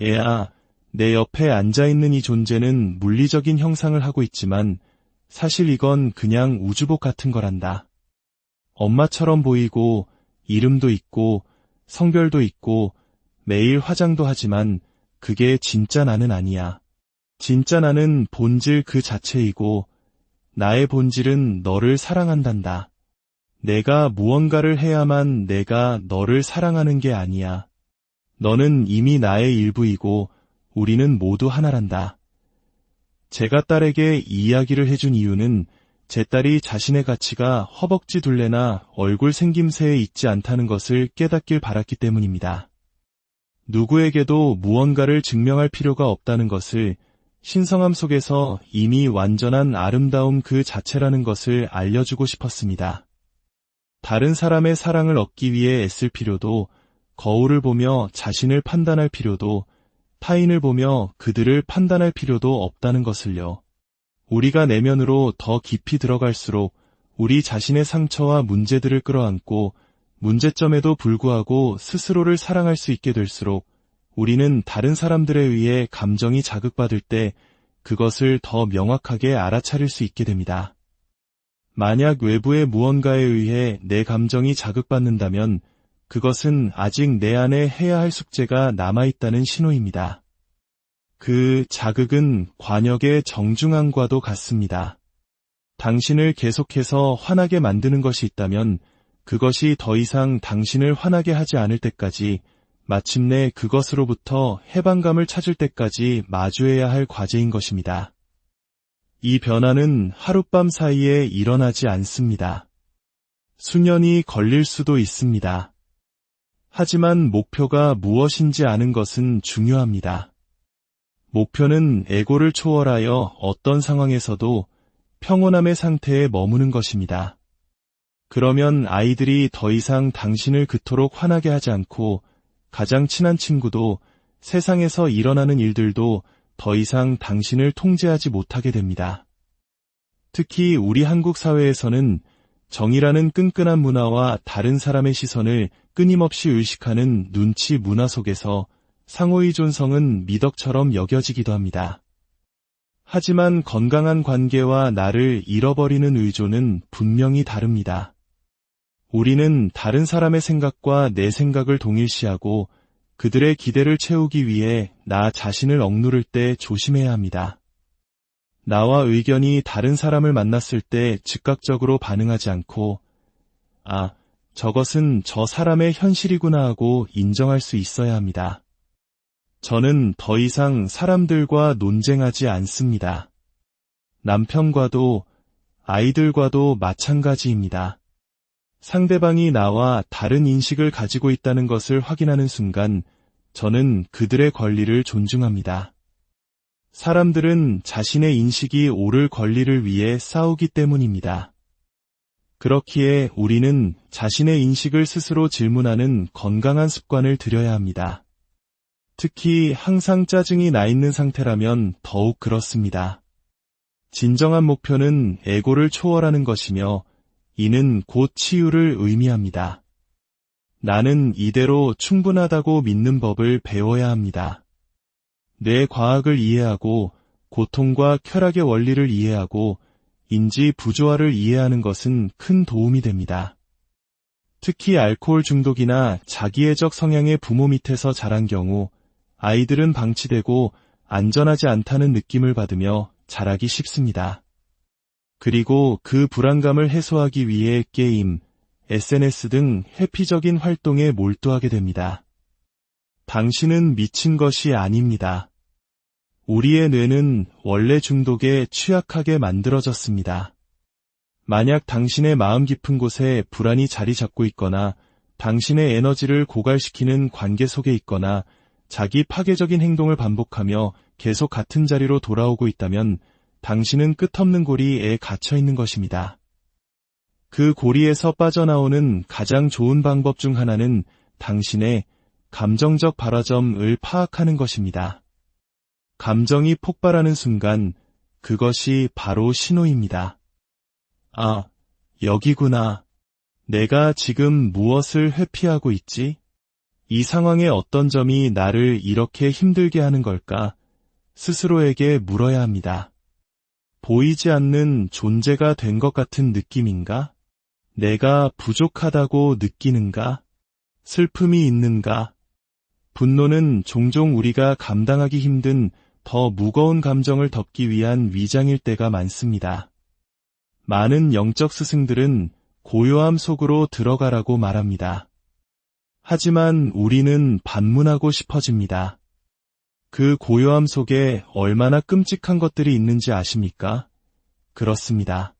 애야, 내 옆에 앉아있는 이 존재는 물리적인 형상을 하고 있지만 사실 이건 그냥 우주복 같은 거란다. 엄마처럼 보이고 이름도 있고 성별도 있고 매일 화장도 하지만 그게 진짜 나는 아니야. 진짜 나는 본질 그 자체이고 나의 본질은 너를 사랑한단다. 내가 무언가를 해야만 내가 너를 사랑하는 게 아니야. 너는 이미 나의 일부이고 우리는 모두 하나란다. 제가 딸에게 이 이야기를 해준 이유는 제 딸이 자신의 가치가 허벅지 둘레나 얼굴 생김새에 있지 않다는 것을 깨닫길 바랐기 때문입니다. 누구에게도 무언가를 증명할 필요가 없다는 것을, 신성함 속에서 이미 완전한 아름다움 그 자체라는 것을 알려주고 싶었습니다. 다른 사람의 사랑을 얻기 위해 애쓸 필요도, 거울을 보며 자신을 판단할 필요도, 타인을 보며 그들을 판단할 필요도 없다는 것을요. 우리가 내면으로 더 깊이 들어갈수록 우리 자신의 상처와 문제들을 끌어안고 문제점에도 불구하고 스스로를 사랑할 수 있게 될수록 우리는 다른 사람들에 의해 감정이 자극받을 때 그것을 더 명확하게 알아차릴 수 있게 됩니다. 만약 외부의 무언가에 의해 내 감정이 자극받는다면 그것은 아직 내 안에 해야 할 숙제가 남아있다는 신호입니다. 그 자극은 관역의 정중앙과도 같습니다. 당신을 계속해서 화나게 만드는 것이 있다면 그것이 더 이상 당신을 화나게 하지 않을 때까지, 마침내 그것으로부터 해방감을 찾을 때까지 마주해야 할 과제인 것입니다. 이 변화는 하룻밤 사이에 일어나지 않습니다. 수년이 걸릴 수도 있습니다. 하지만 목표가 무엇인지 아는 것은 중요합니다. 목표는 에고를 초월하여 어떤 상황에서도 평온함의 상태에 머무는 것입니다. 그러면 아이들이 더 이상 당신을 그토록 화나게 하지 않고 가장 친한 친구도 세상에서 일어나는 일들도 더 이상 당신을 통제하지 못하게 됩니다. 특히 우리 한국 사회에서는 정의라는 끈끈한 문화와 다른 사람의 시선을 끊임없이 의식하는 눈치 문화 속에서 상호의 존성은 미덕처럼 여겨지기도 합니다. 하지만 건강한 관계와 나를 잃어버리는 의존은 분명히 다릅니다. 우리는 다른 사람의 생각과 내 생각을 동일시하고 그들의 기대를 채우기 위해 나 자신을 억누를 때 조심해야 합니다. 나와 의견이 다른 사람을 만났을 때 즉각적으로 반응하지 않고 저것은 저 사람의 현실이구나 하고 인정할 수 있어야 합니다. 저는 더 이상 사람들과 논쟁하지 않습니다. 남편과도 아이들과도 마찬가지입니다. 상대방이 나와 다른 인식을 가지고 있다는 것을 확인하는 순간 저는 그들의 권리를 존중합니다. 사람들은 자신의 인식이 옳을 권리를 위해 싸우기 때문입니다. 그렇기에 우리는 자신의 인식을 스스로 질문하는 건강한 습관을 들여야 합니다. 특히 항상 짜증이 나 있는 상태라면 더욱 그렇습니다. 진정한 목표는 에고를 초월하는 것이며 이는 곧 치유를 의미합니다. 나는 이대로 충분하다고 믿는 법을 배워야 합니다. 뇌 과학을 이해하고 고통과 쾌락의 원리를 이해하고 인지 부조화를 이해하는 것은 큰 도움이 됩니다. 특히 알코올 중독이나 자기애적 성향의 부모 밑에서 자란 경우 아이들은 방치되고 안전하지 않다는 느낌을 받으며 자라기 쉽습니다. 그리고 그 불안감을 해소하기 위해 게임, SNS 등 회피적인 활동에 몰두하게 됩니다. 당신은 미친 것이 아닙니다. 우리의 뇌는 원래 중독에 취약하게 만들어졌습니다. 만약 당신의 마음 깊은 곳에 불안이 자리 잡고 있거나 당신의 에너지를 고갈시키는 관계 속에 있거나 자기 파괴적인 행동을 반복하며 계속 같은 자리로 돌아오고 있다면 당신은 끝없는 고리에 갇혀 있는 것입니다. 그 고리에서 빠져나오는 가장 좋은 방법 중 하나는 당신의 감정적 발화점을 파악하는 것입니다. 감정이 폭발하는 순간 그것이 바로 신호입니다. 아, 여기구나. 내가 지금 무엇을 회피하고 있지? 이 상황의 어떤 점이 나를 이렇게 힘들게 하는 걸까? 스스로에게 물어야 합니다. 보이지 않는 존재가 된 것 같은 느낌인가? 내가 부족하다고 느끼는가? 슬픔이 있는가? 분노는 종종 우리가 감당하기 힘든 더 무거운 감정을 덮기 위한 위장일 때가 많습니다. 많은 영적 스승들은 고요함 속으로 들어가라고 말합니다. 하지만 우리는 반문하고 싶어집니다. 그 고요함 속에 얼마나 끔찍한 것들이 있는지 아십니까? 그렇습니다.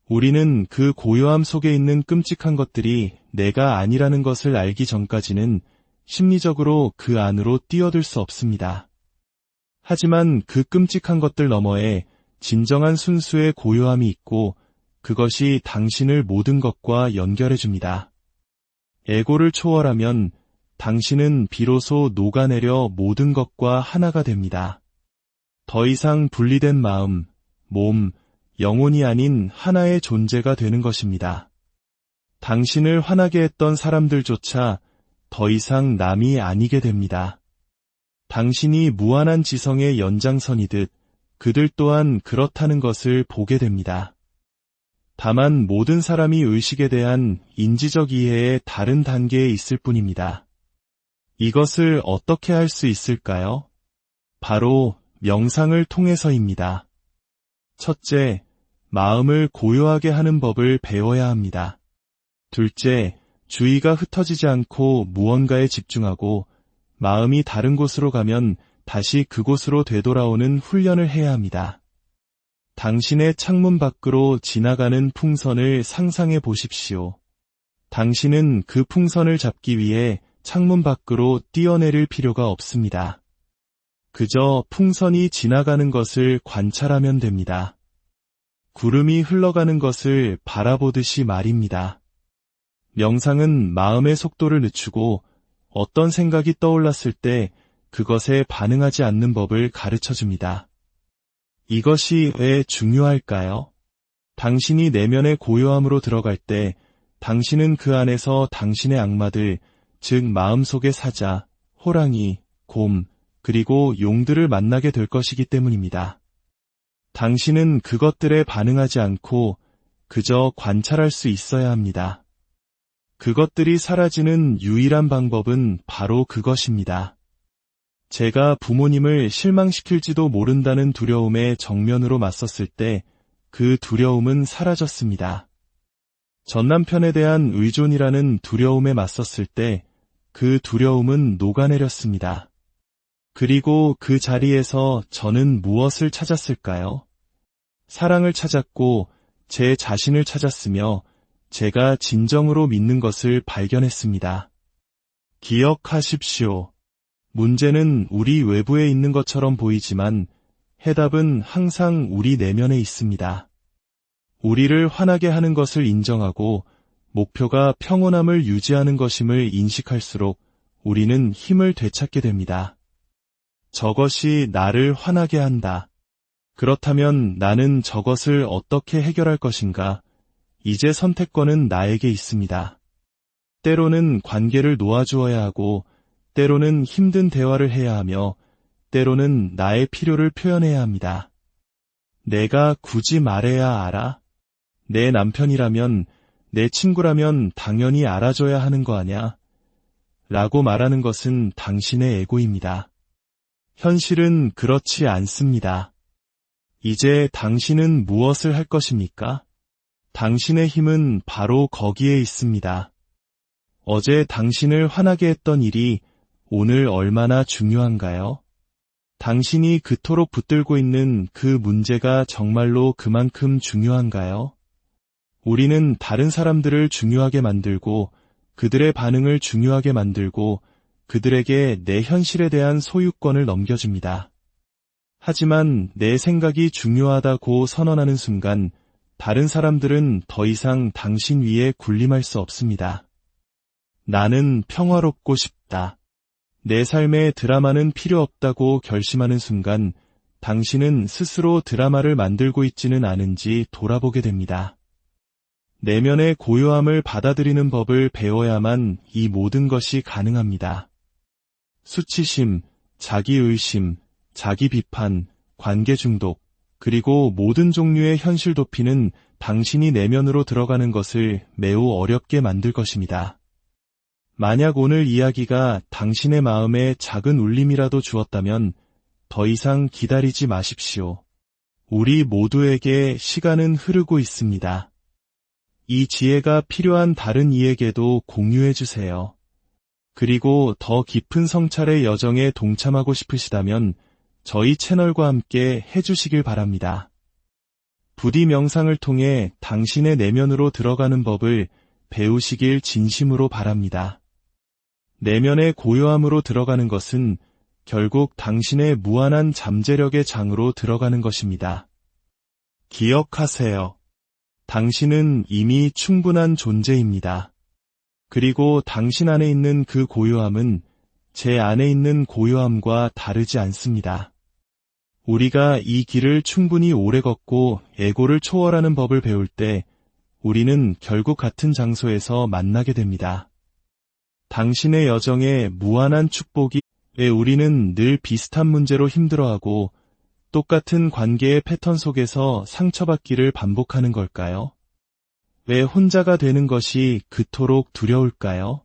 우리는 그 고요함 속에 있는 끔찍한 것들이 내가 아니라는 것을 알기 전까지는 심리적으로 그 안으로 뛰어들 수 없습니다. 하지만 그 끔찍한 것들 너머에 진정한 순수의 고요함이 있고 그것이 당신을 모든 것과 연결해줍니다. 에고를 초월하면 당신은 비로소 녹아내려 모든 것과 하나가 됩니다. 더 이상 분리된 마음, 몸, 영혼이 아닌 하나의 존재가 되는 것입니다. 당신을 화나게 했던 사람들조차 더 이상 남이 아니게 됩니다. 당신이 무한한 지성의 연장선이듯 그들 또한 그렇다는 것을 보게 됩니다. 다만 모든 사람이 의식에 대한 인지적 이해의 다른 단계에 있을 뿐입니다. 이것을 어떻게 할 수 있을까요? 바로 명상을 통해서입니다. 첫째, 마음을 고요하게 하는 법을 배워야 합니다. 둘째, 주의가 흩어지지 않고 무언가에 집중하고 마음이 다른 곳으로 가면 다시 그곳으로 되돌아오는 훈련을 해야 합니다. 당신의 창문 밖으로 지나가는 풍선을 상상해 보십시오. 당신은 그 풍선을 잡기 위해 창문 밖으로 뛰어내릴 필요가 없습니다. 그저 풍선이 지나가는 것을 관찰하면 됩니다. 구름이 흘러가는 것을 바라보듯이 말입니다. 명상은 마음의 속도를 늦추고 어떤 생각이 떠올랐을 때 그것에 반응하지 않는 법을 가르쳐줍니다. 이것이 왜 중요할까요? 당신이 내면의 고요함으로 들어갈 때 당신은 그 안에서 당신의 악마들, 즉 마음속의 사자, 호랑이, 곰, 그리고 용들을 만나게 될 것이기 때문입니다. 당신은 그것들에 반응하지 않고 그저 관찰할 수 있어야 합니다. 그것들이 사라지는 유일한 방법은 바로 그것입니다. 제가 부모님을 실망시킬지도 모른다는 두려움에 정면으로 맞섰을 때 그 두려움은 사라졌습니다. 전남편에 대한 의존이라는 두려움에 맞섰을 때 그 두려움은 녹아내렸습니다. 그리고 그 자리에서 저는 무엇을 찾았을까요? 사랑을 찾았고 제 자신을 찾았으며 제가 진정으로 믿는 것을 발견했습니다. 기억하십시오. 문제는 우리 외부에 있는 것처럼 보이지만 해답은 항상 우리 내면에 있습니다. 우리를 화나게 하는 것을 인정하고 목표가 평온함을 유지하는 것임을 인식할수록 우리는 힘을 되찾게 됩니다. 저것이 나를 화나게 한다. 그렇다면 나는 저것을 어떻게 해결할 것인가? 이제 선택권은 나에게 있습니다. 때로는 관계를 놓아주어야 하고 때로는 힘든 대화를 해야 하며 때로는 나의 필요를 표현해야 합니다. 내가 굳이 말해야 알아? 내 남편이라면, 내 친구라면 당연히 알아줘야 하는 거 아냐? 라고 말하는 것은 당신의 에고입니다. 현실은 그렇지 않습니다. 이제 당신은 무엇을 할 것입니까? 당신의 힘은 바로 거기에 있습니다. 어제 당신을 화나게 했던 일이 오늘 얼마나 중요한가요? 당신이 그토록 붙들고 있는 그 문제가 정말로 그만큼 중요한가요? 우리는 다른 사람들을 중요하게 만들고 그들의 반응을 중요하게 만들고 그들에게 내 현실에 대한 소유권을 넘겨줍니다. 하지만 내 생각이 중요하다고 선언하는 순간 다른 사람들은 더 이상 당신 위에 군림할 수 없습니다. 나는 평화롭고 싶다. 내 삶에 드라마는 필요 없다고 결심하는 순간 당신은 스스로 드라마를 만들고 있지는 않은지 돌아보게 됩니다. 내면의 고요함을 받아들이는 법을 배워야만 이 모든 것이 가능합니다. 수치심, 자기의심, 자기비판, 관계중독, 그리고 모든 종류의 현실 도피는 당신이 내면으로 들어가는 것을 매우 어렵게 만들 것입니다. 만약 오늘 이야기가 당신의 마음에 작은 울림이라도 주었다면 더 이상 기다리지 마십시오. 우리 모두에게 시간은 흐르고 있습니다. 이 지혜가 필요한 다른 이에게도 공유해 주세요. 그리고 더 깊은 성찰의 여정에 동참하고 싶으시다면 저희 채널과 함께 해주시길 바랍니다. 부디 명상을 통해 당신의 내면으로 들어가는 법을 배우시길 진심으로 바랍니다. 내면의 고요함으로 들어가는 것은 결국 당신의 무한한 잠재력의 장으로 들어가는 것입니다. 기억하세요. 당신은 이미 충분한 존재입니다. 그리고 당신 안에 있는 그 고요함은 제 안에 있는 고요함과 다르지 않습니다. 우리가 이 길을 충분히 오래 걷고 에고를 초월하는 법을 배울 때 우리는 결국 같은 장소에서 만나게 됩니다. 당신의 여정에 무한한 축복이 왜 우리는 늘 비슷한 문제로 힘들어하고 똑같은 관계의 패턴 속에서 상처받기를 반복하는 걸까요? 왜 혼자가 되는 것이 그토록 두려울까요?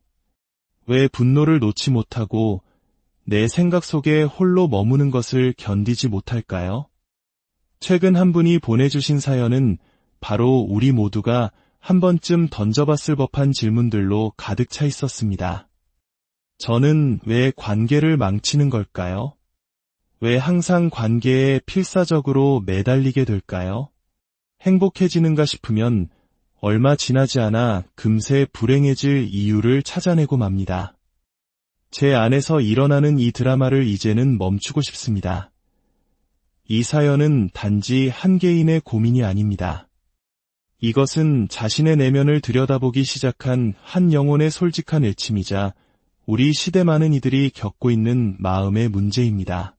왜 분노를 놓지 못하고 내 생각 속에 홀로 머무는 것을 견디지 못할까요? 최근 한 분이 보내주신 사연은 바로 우리 모두가 한 번쯤 던져봤을 법한 질문들로 가득 차 있었습니다. 저는 왜 관계를 망치는 걸까요? 왜 항상 관계에 필사적으로 매달리게 될까요? 행복해지는가 싶으면 얼마 지나지 않아 금세 불행해질 이유를 찾아내고 맙니다. 제 안에서 일어나는 이 드라마를 이제는 멈추고 싶습니다. 이 사연은 단지 한 개인의 고민이 아닙니다. 이것은 자신의 내면을 들여다보기 시작한 한 영혼의 솔직한 외침이자 우리 시대 많은 이들이 겪고 있는 마음의 문제입니다.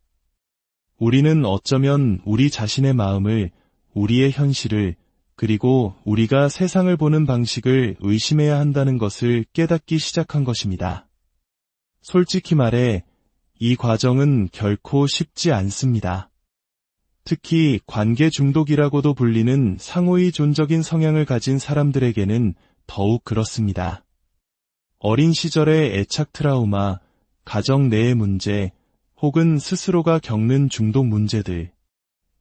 우리는 어쩌면 우리 자신의 마음을, 우리의 현실을, 그리고 우리가 세상을 보는 방식을 의심해야 한다는 것을 깨닫기 시작한 것입니다. 솔직히 말해 이 과정은 결코 쉽지 않습니다. 특히 관계 중독이라고도 불리는 상호의존적인 성향을 가진 사람들에게는 더욱 그렇습니다. 어린 시절의 애착 트라우마, 가정 내의 문제, 혹은 스스로가 겪는 중독 문제들,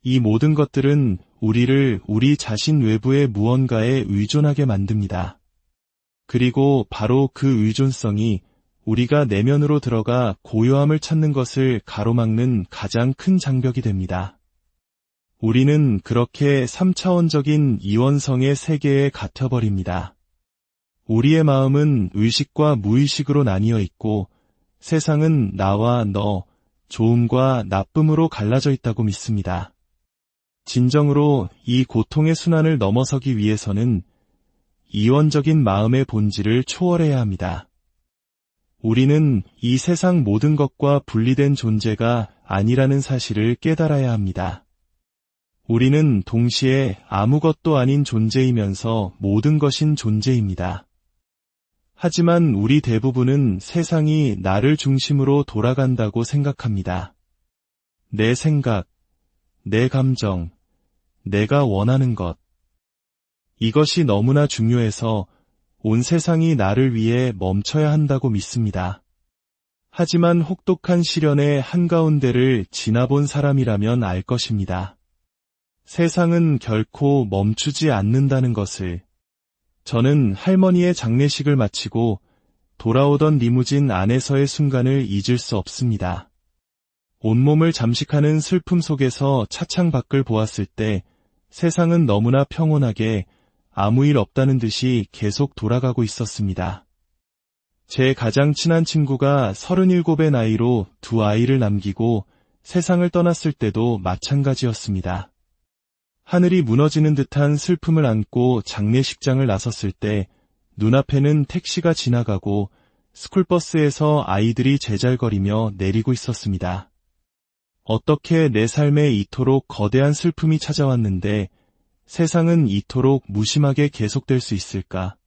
이 모든 것들은 우리를 우리 자신 외부의 무언가에 의존하게 만듭니다. 그리고 바로 그 의존성이 우리가 내면으로 들어가 고요함을 찾는 것을 가로막는 가장 큰 장벽이 됩니다. 우리는 그렇게 3차원적인 이원성의 세계에 갇혀버립니다. 우리의 마음은 의식과 무의식으로 나뉘어 있고 세상은 나와 너, 좋음과 나쁨으로 갈라져 있다고 믿습니다. 진정으로 이 고통의 순환을 넘어서기 위해서는 이원적인 마음의 본질을 초월해야 합니다. 우리는 이 세상 모든 것과 분리된 존재가 아니라는 사실을 깨달아야 합니다. 우리는 동시에 아무것도 아닌 존재이면서 모든 것인 존재입니다. 하지만 우리 대부분은 세상이 나를 중심으로 돌아간다고 생각합니다. 내 생각, 내 감정, 내가 원하는 것. 이것이 너무나 중요해서 온 세상이 나를 위해 멈춰야 한다고 믿습니다. 하지만 혹독한 시련의 한가운데를 지나본 사람이라면 알 것입니다. 세상은 결코 멈추지 않는다는 것을. 저는 할머니의 장례식을 마치고 돌아오던 리무진 안에서의 순간을 잊을 수 없습니다. 온몸을 잠식하는 슬픔 속에서 차창 밖을 보았을 때 세상은 너무나 평온하게 아무 일 없다는 듯이 계속 돌아가고 있었습니다. 제 가장 친한 친구가 37의 나이로 2아이를 남기고 세상을 떠났을 때도 마찬가지였습니다. 하늘이 무너지는 듯한 슬픔을 안고 장례식장을 나섰을 때 눈앞에는 택시가 지나가고 스쿨버스에서 아이들이 제잘거리며 내리고 있었습니다. 어떻게 내 삶에 이토록 거대한 슬픔이 찾아왔는데 세상은 이토록 무심하게 계속될 수 있을까?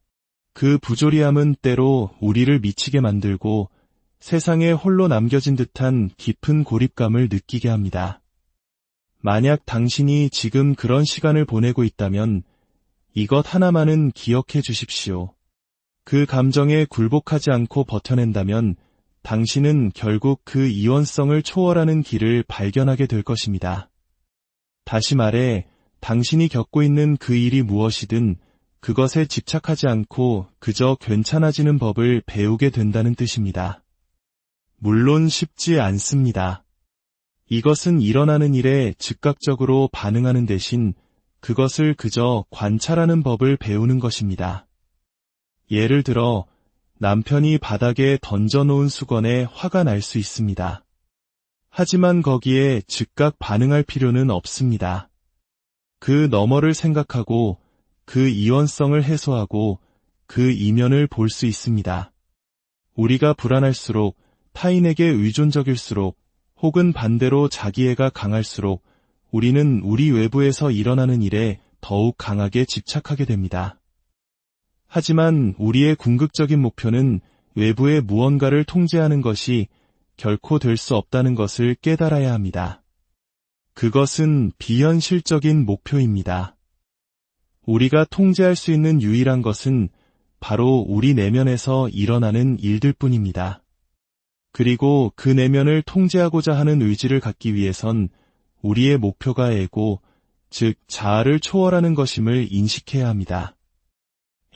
그 부조리함은 때로 우리를 미치게 만들고 세상에 홀로 남겨진 듯한 깊은 고립감을 느끼게 합니다. 만약 당신이 지금 그런 시간을 보내고 있다면 이것 하나만은 기억해 주십시오. 그 감정에 굴복하지 않고 버텨낸다면 당신은 결국 그 이원성을 초월하는 길을 발견하게 될 것입니다. 다시 말해, 당신이 겪고 있는 그 일이 무엇이든 그것에 집착하지 않고 그저 괜찮아지는 법을 배우게 된다는 뜻입니다. 물론 쉽지 않습니다. 이것은 일어나는 일에 즉각적으로 반응하는 대신 그것을 그저 관찰하는 법을 배우는 것입니다. 예를 들어 남편이 바닥에 던져놓은 수건에 화가 날 수 있습니다. 하지만 거기에 즉각 반응할 필요는 없습니다. 그 너머를 생각하고 그 이원성을 해소하고 그 이면을 볼 수 있습니다. 우리가 불안할수록, 타인에게 의존적일수록, 혹은 반대로 자기애가 강할수록 우리는 우리 외부에서 일어나는 일에 더욱 강하게 집착하게 됩니다. 하지만 우리의 궁극적인 목표는 외부의 무언가를 통제하는 것이 결코 될 수 없다는 것을 깨달아야 합니다. 그것은 비현실적인 목표입니다. 우리가 통제할 수 있는 유일한 것은 바로 우리 내면에서 일어나는 일들 뿐입니다. 그리고 그 내면을 통제하고자 하는 의지를 갖기 위해선 우리의 목표가 에고, 즉 자아를 초월하는 것임을 인식해야 합니다.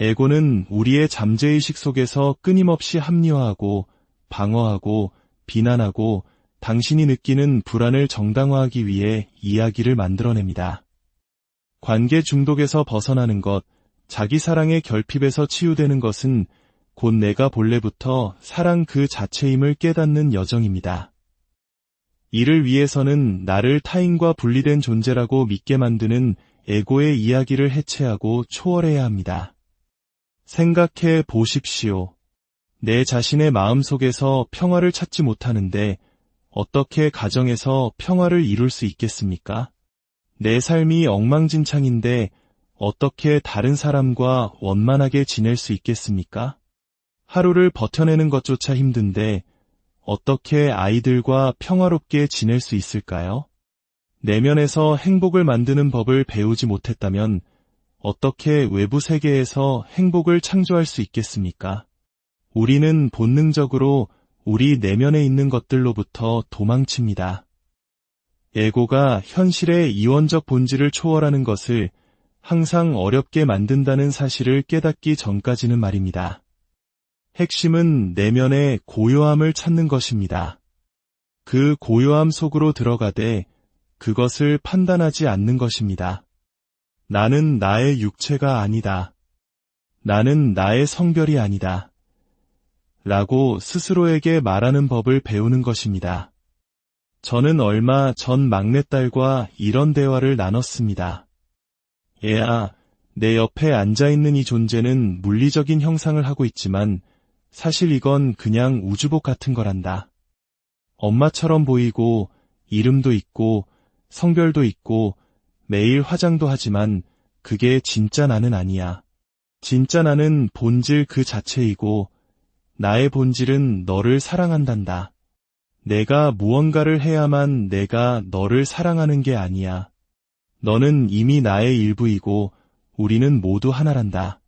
에고는 우리의 잠재의식 속에서 끊임없이 합리화하고 방어하고 비난하고 당신이 느끼는 불안을 정당화하기 위해 이야기를 만들어냅니다. 관계 중독에서 벗어나는 것, 자기 사랑의 결핍에서 치유되는 것은 곧 내가 본래부터 사랑 그 자체임을 깨닫는 여정입니다. 이를 위해서는 나를 타인과 분리된 존재라고 믿게 만드는 에고의 이야기를 해체하고 초월해야 합니다. 생각해 보십시오. 내 자신의 마음속에서 평화를 찾지 못하는데 어떻게 가정에서 평화를 이룰 수 있겠습니까? 내 삶이 엉망진창인데 어떻게 다른 사람과 원만하게 지낼 수 있겠습니까? 하루를 버텨내는 것조차 힘든데 어떻게 아이들과 평화롭게 지낼 수 있을까요? 내면에서 행복을 만드는 법을 배우지 못했다면 어떻게 외부 세계에서 행복을 창조할 수 있겠습니까? 우리는 본능적으로 우리 내면에 있는 것들로부터 도망칩니다. 에고가 현실의 이원적 본질을 초월하는 것을 항상 어렵게 만든다는 사실을 깨닫기 전까지는 말입니다. 핵심은 내면의 고요함을 찾는 것입니다. 그 고요함 속으로 들어가되 그것을 판단하지 않는 것입니다. 나는 나의 육체가 아니다. 나는 나의 성별이 아니다. 라고 스스로에게 말하는 법을 배우는 것입니다. 저는 얼마 전 막내딸과 이런 대화를 나눴습니다. 얘야, 내 옆에 앉아있는 이 존재는 물리적인 형상을 하고 있지만 사실 이건 그냥 우주복 같은 거란다. 엄마처럼 보이고 이름도 있고 성별도 있고 매일 화장도 하지만 그게 진짜 나는 아니야. 진짜 나는 본질 그 자체이고 나의 본질은 너를 사랑한단다. 내가 무언가를 해야만 내가 너를 사랑하는 게 아니야. 너는 이미 나의 일부이고 우리는 모두 하나란다.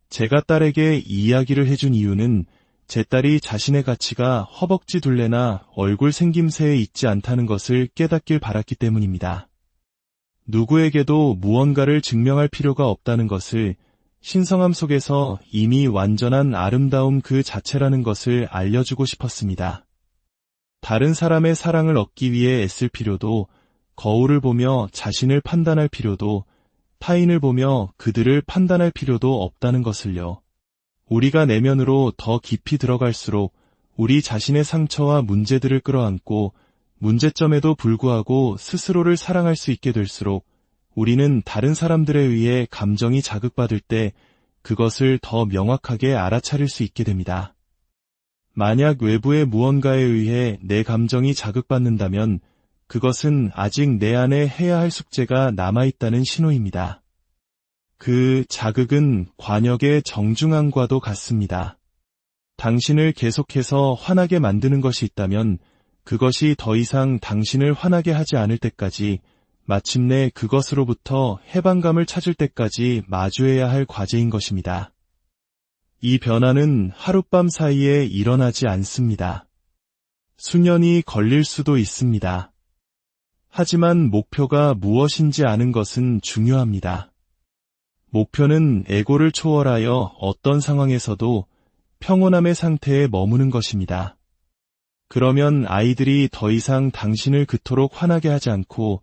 제가 딸에게 이 이야기를 해준 이유는 제 딸이 자신의 가치가 허벅지 둘레나 얼굴 생김새에 있지 않다는 것을 깨닫길 바랐기 때문입니다. 누구에게도 무언가를 증명할 필요가 없다는 것을, 신성함 속에서 이미 완전한 아름다움 그 자체라는 것을 알려주고 싶었습니다. 다른 사람의 사랑을 얻기 위해 애쓸 필요도, 거울을 보며 자신을 판단할 필요도, 타인을 보며 그들을 판단할 필요도 없다는 것을요. 우리가 내면으로 더 깊이 들어갈수록 우리 자신의 상처와 문제들을 끌어안고 문제점에도 불구하고 스스로를 사랑할 수 있게 될수록 우리는 다른 사람들에 의해 감정이 자극받을 때 그것을 더 명확하게 알아차릴 수 있게 됩니다. 만약 외부의 무언가에 의해 내 감정이 자극받는다면 그것은 아직 내 안에 해야 할 숙제가 남아있다는 신호입니다. 그 자극은 관역의 정중앙과도 같습니다. 당신을 계속해서 화나게 만드는 것이 있다면 그것이 더 이상 당신을 화나게 하지 않을 때까지 마침내 그것으로부터 해방감을 찾을 때까지 마주해야 할 과제인 것입니다. 이 변화는 하룻밤 사이에 일어나지 않습니다. 수년이 걸릴 수도 있습니다. 하지만 목표가 무엇인지 아는 것은 중요합니다. 목표는 에고를 초월하여 어떤 상황에서도 평온함의 상태에 머무는 것입니다. 그러면 아이들이 더 이상 당신을 그토록 화나게 하지 않고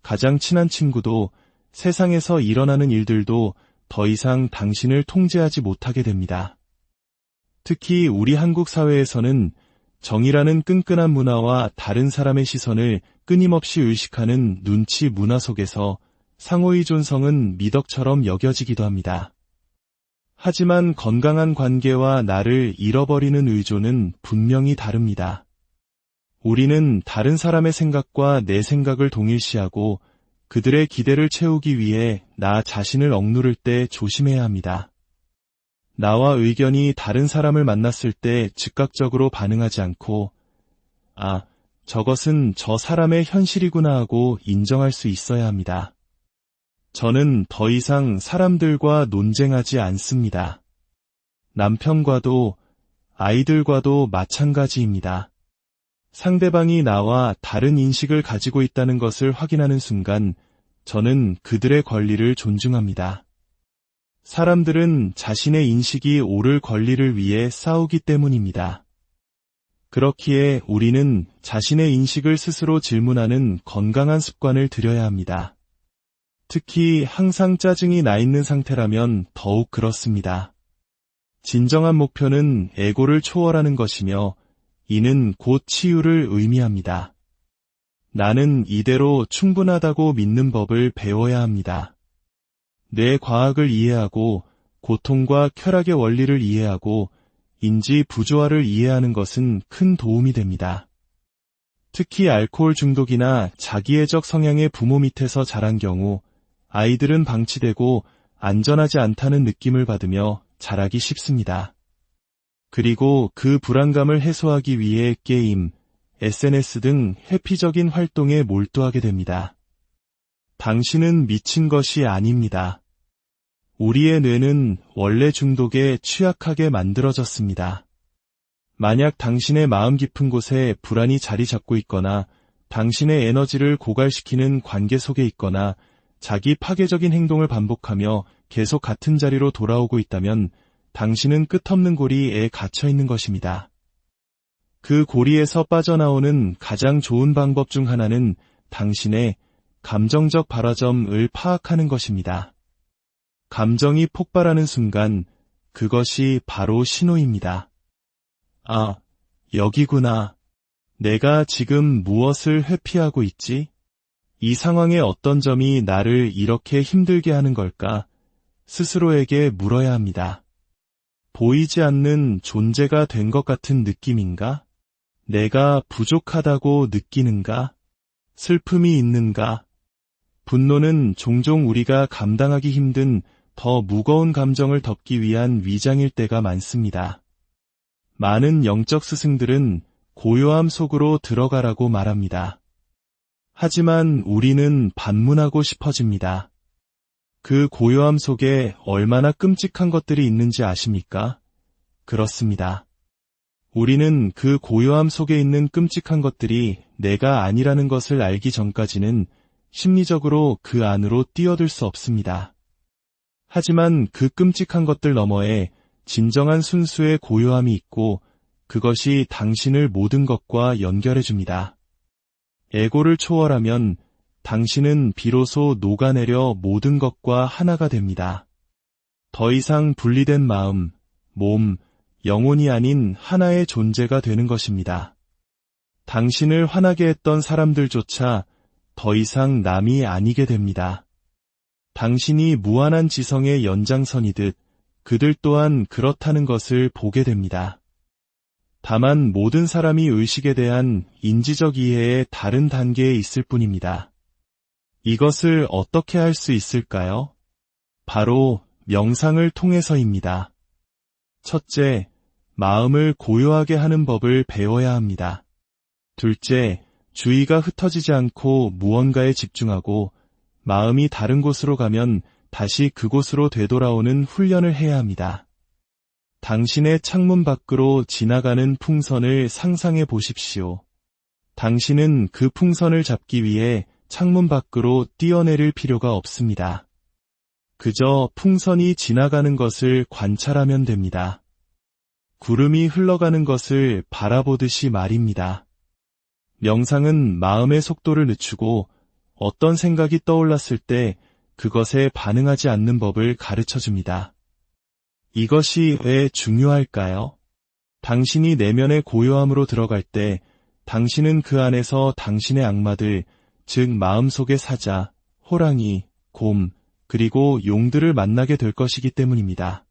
가장 친한 친구도 세상에서 일어나는 일들도 더 이상 당신을 통제하지 못하게 됩니다. 특히 우리 한국 사회에서는 정이라는 끈끈한 문화와 다른 사람의 시선을 끊임없이 의식하는 눈치 문화 속에서 상호의 존성은 미덕처럼 여겨지기도 합니다. 하지만 건강한 관계와 나를 잃어버리는 의존은 분명히 다릅니다. 우리는 다른 사람의 생각과 내 생각을 동일시하고 그들의 기대를 채우기 위해 나 자신을 억누를 때 조심해야 합니다. 나와 의견이 다른 사람을 만났을 때 즉각적으로 반응하지 않고 저것은 저 사람의 현실이구나 하고 인정할 수 있어야 합니다. 저는 더 이상 사람들과 논쟁하지 않습니다. 남편과도 아이들과도 마찬가지입니다. 상대방이 나와 다른 인식을 가지고 있다는 것을 확인하는 순간 저는 그들의 권리를 존중합니다. 사람들은 자신의 인식이 옳을 권리를 위해 싸우기 때문입니다. 그렇기에 우리는 자신의 인식을 스스로 질문하는 건강한 습관을 들여야 합니다. 특히 항상 짜증이 나 있는 상태라면 더욱 그렇습니다. 진정한 목표는 에고를 초월하는 것이며 이는 곧 치유를 의미합니다. 나는 이대로 충분하다고 믿는 법을 배워야 합니다. 뇌 과학을 이해하고 고통과 쾌락의 원리를 이해하고 인지 부조화를 이해하는 것은 큰 도움이 됩니다. 특히 알코올 중독이나 자기애적 성향의 부모 밑에서 자란 경우 아이들은 방치되고 안전하지 않다는 느낌을 받으며 자라기 쉽습니다. 그리고 그 불안감을 해소하기 위해 게임, SNS 등 회피적인 활동에 몰두하게 됩니다. 당신은 미친 것이 아닙니다. 우리의 뇌는 원래 중독에 취약하게 만들어졌습니다. 만약 당신의 마음 깊은 곳에 불안이 자리 잡고 있거나 당신의 에너지를 고갈시키는 관계 속에 있거나 자기 파괴적인 행동을 반복하며 계속 같은 자리로 돌아오고 있다면 당신은 끝없는 고리에 갇혀 있는 것입니다. 그 고리에서 빠져나오는 가장 좋은 방법 중 하나는 당신의 감정적 발화점을 파악하는 것입니다. 감정이 폭발하는 순간 그것이 바로 신호입니다. 여기구나. 내가 지금 무엇을 회피하고 있지? 이 상황의 어떤 점이 나를 이렇게 힘들게 하는 걸까? 스스로에게 물어야 합니다. 보이지 않는 존재가 된 것 같은 느낌인가? 내가 부족하다고 느끼는가? 슬픔이 있는가? 분노는 종종 우리가 감당하기 힘든 더 무거운 감정을 덮기 위한 위장일 때가 많습니다. 많은 영적 스승들은 고요함 속으로 들어가라고 말합니다. 하지만 우리는 반문하고 싶어집니다. 그 고요함 속에 얼마나 끔찍한 것들이 있는지 아십니까? 그렇습니다. 우리는 그 고요함 속에 있는 끔찍한 것들이 내가 아니라는 것을 알기 전까지는 심리적으로 그 안으로 뛰어들 수 없습니다. 하지만 그 끔찍한 것들 너머에 진정한 순수의 고요함이 있고 그것이 당신을 모든 것과 연결해줍니다. 에고를 초월하면 당신은 비로소 녹아내려 모든 것과 하나가 됩니다. 더 이상 분리된 마음, 몸, 영혼이 아닌 하나의 존재가 되는 것입니다. 당신을 화나게 했던 사람들조차 더 이상 남이 아니게 됩니다. 당신이 무한한 지성의 연장선이듯 그들 또한 그렇다는 것을 보게 됩니다. 다만 모든 사람이 의식에 대한 인지적 이해의 다른 단계에 있을 뿐입니다. 이것을 어떻게 할 수 있을까요? 바로 명상을 통해서입니다. 첫째, 마음을 고요하게 하는 법을 배워야 합니다. 둘째, 주의가 흩어지지 않고 무언가에 집중하고 마음이 다른 곳으로 가면 다시 그곳으로 되돌아오는 훈련을 해야 합니다. 당신의 창문 밖으로 지나가는 풍선을 상상해 보십시오. 당신은 그 풍선을 잡기 위해 창문 밖으로 뛰어내릴 필요가 없습니다. 그저 풍선이 지나가는 것을 관찰하면 됩니다. 구름이 흘러가는 것을 바라보듯이 말입니다. 명상은 마음의 속도를 늦추고 어떤 생각이 떠올랐을 때 그것에 반응하지 않는 법을 가르쳐줍니다. 이것이 왜 중요할까요? 당신이 내면의 고요함으로 들어갈 때 당신은 그 안에서 당신의 악마들, 즉 마음속의 사자, 호랑이, 곰, 그리고 용들을 만나게 될 것이기 때문입니다.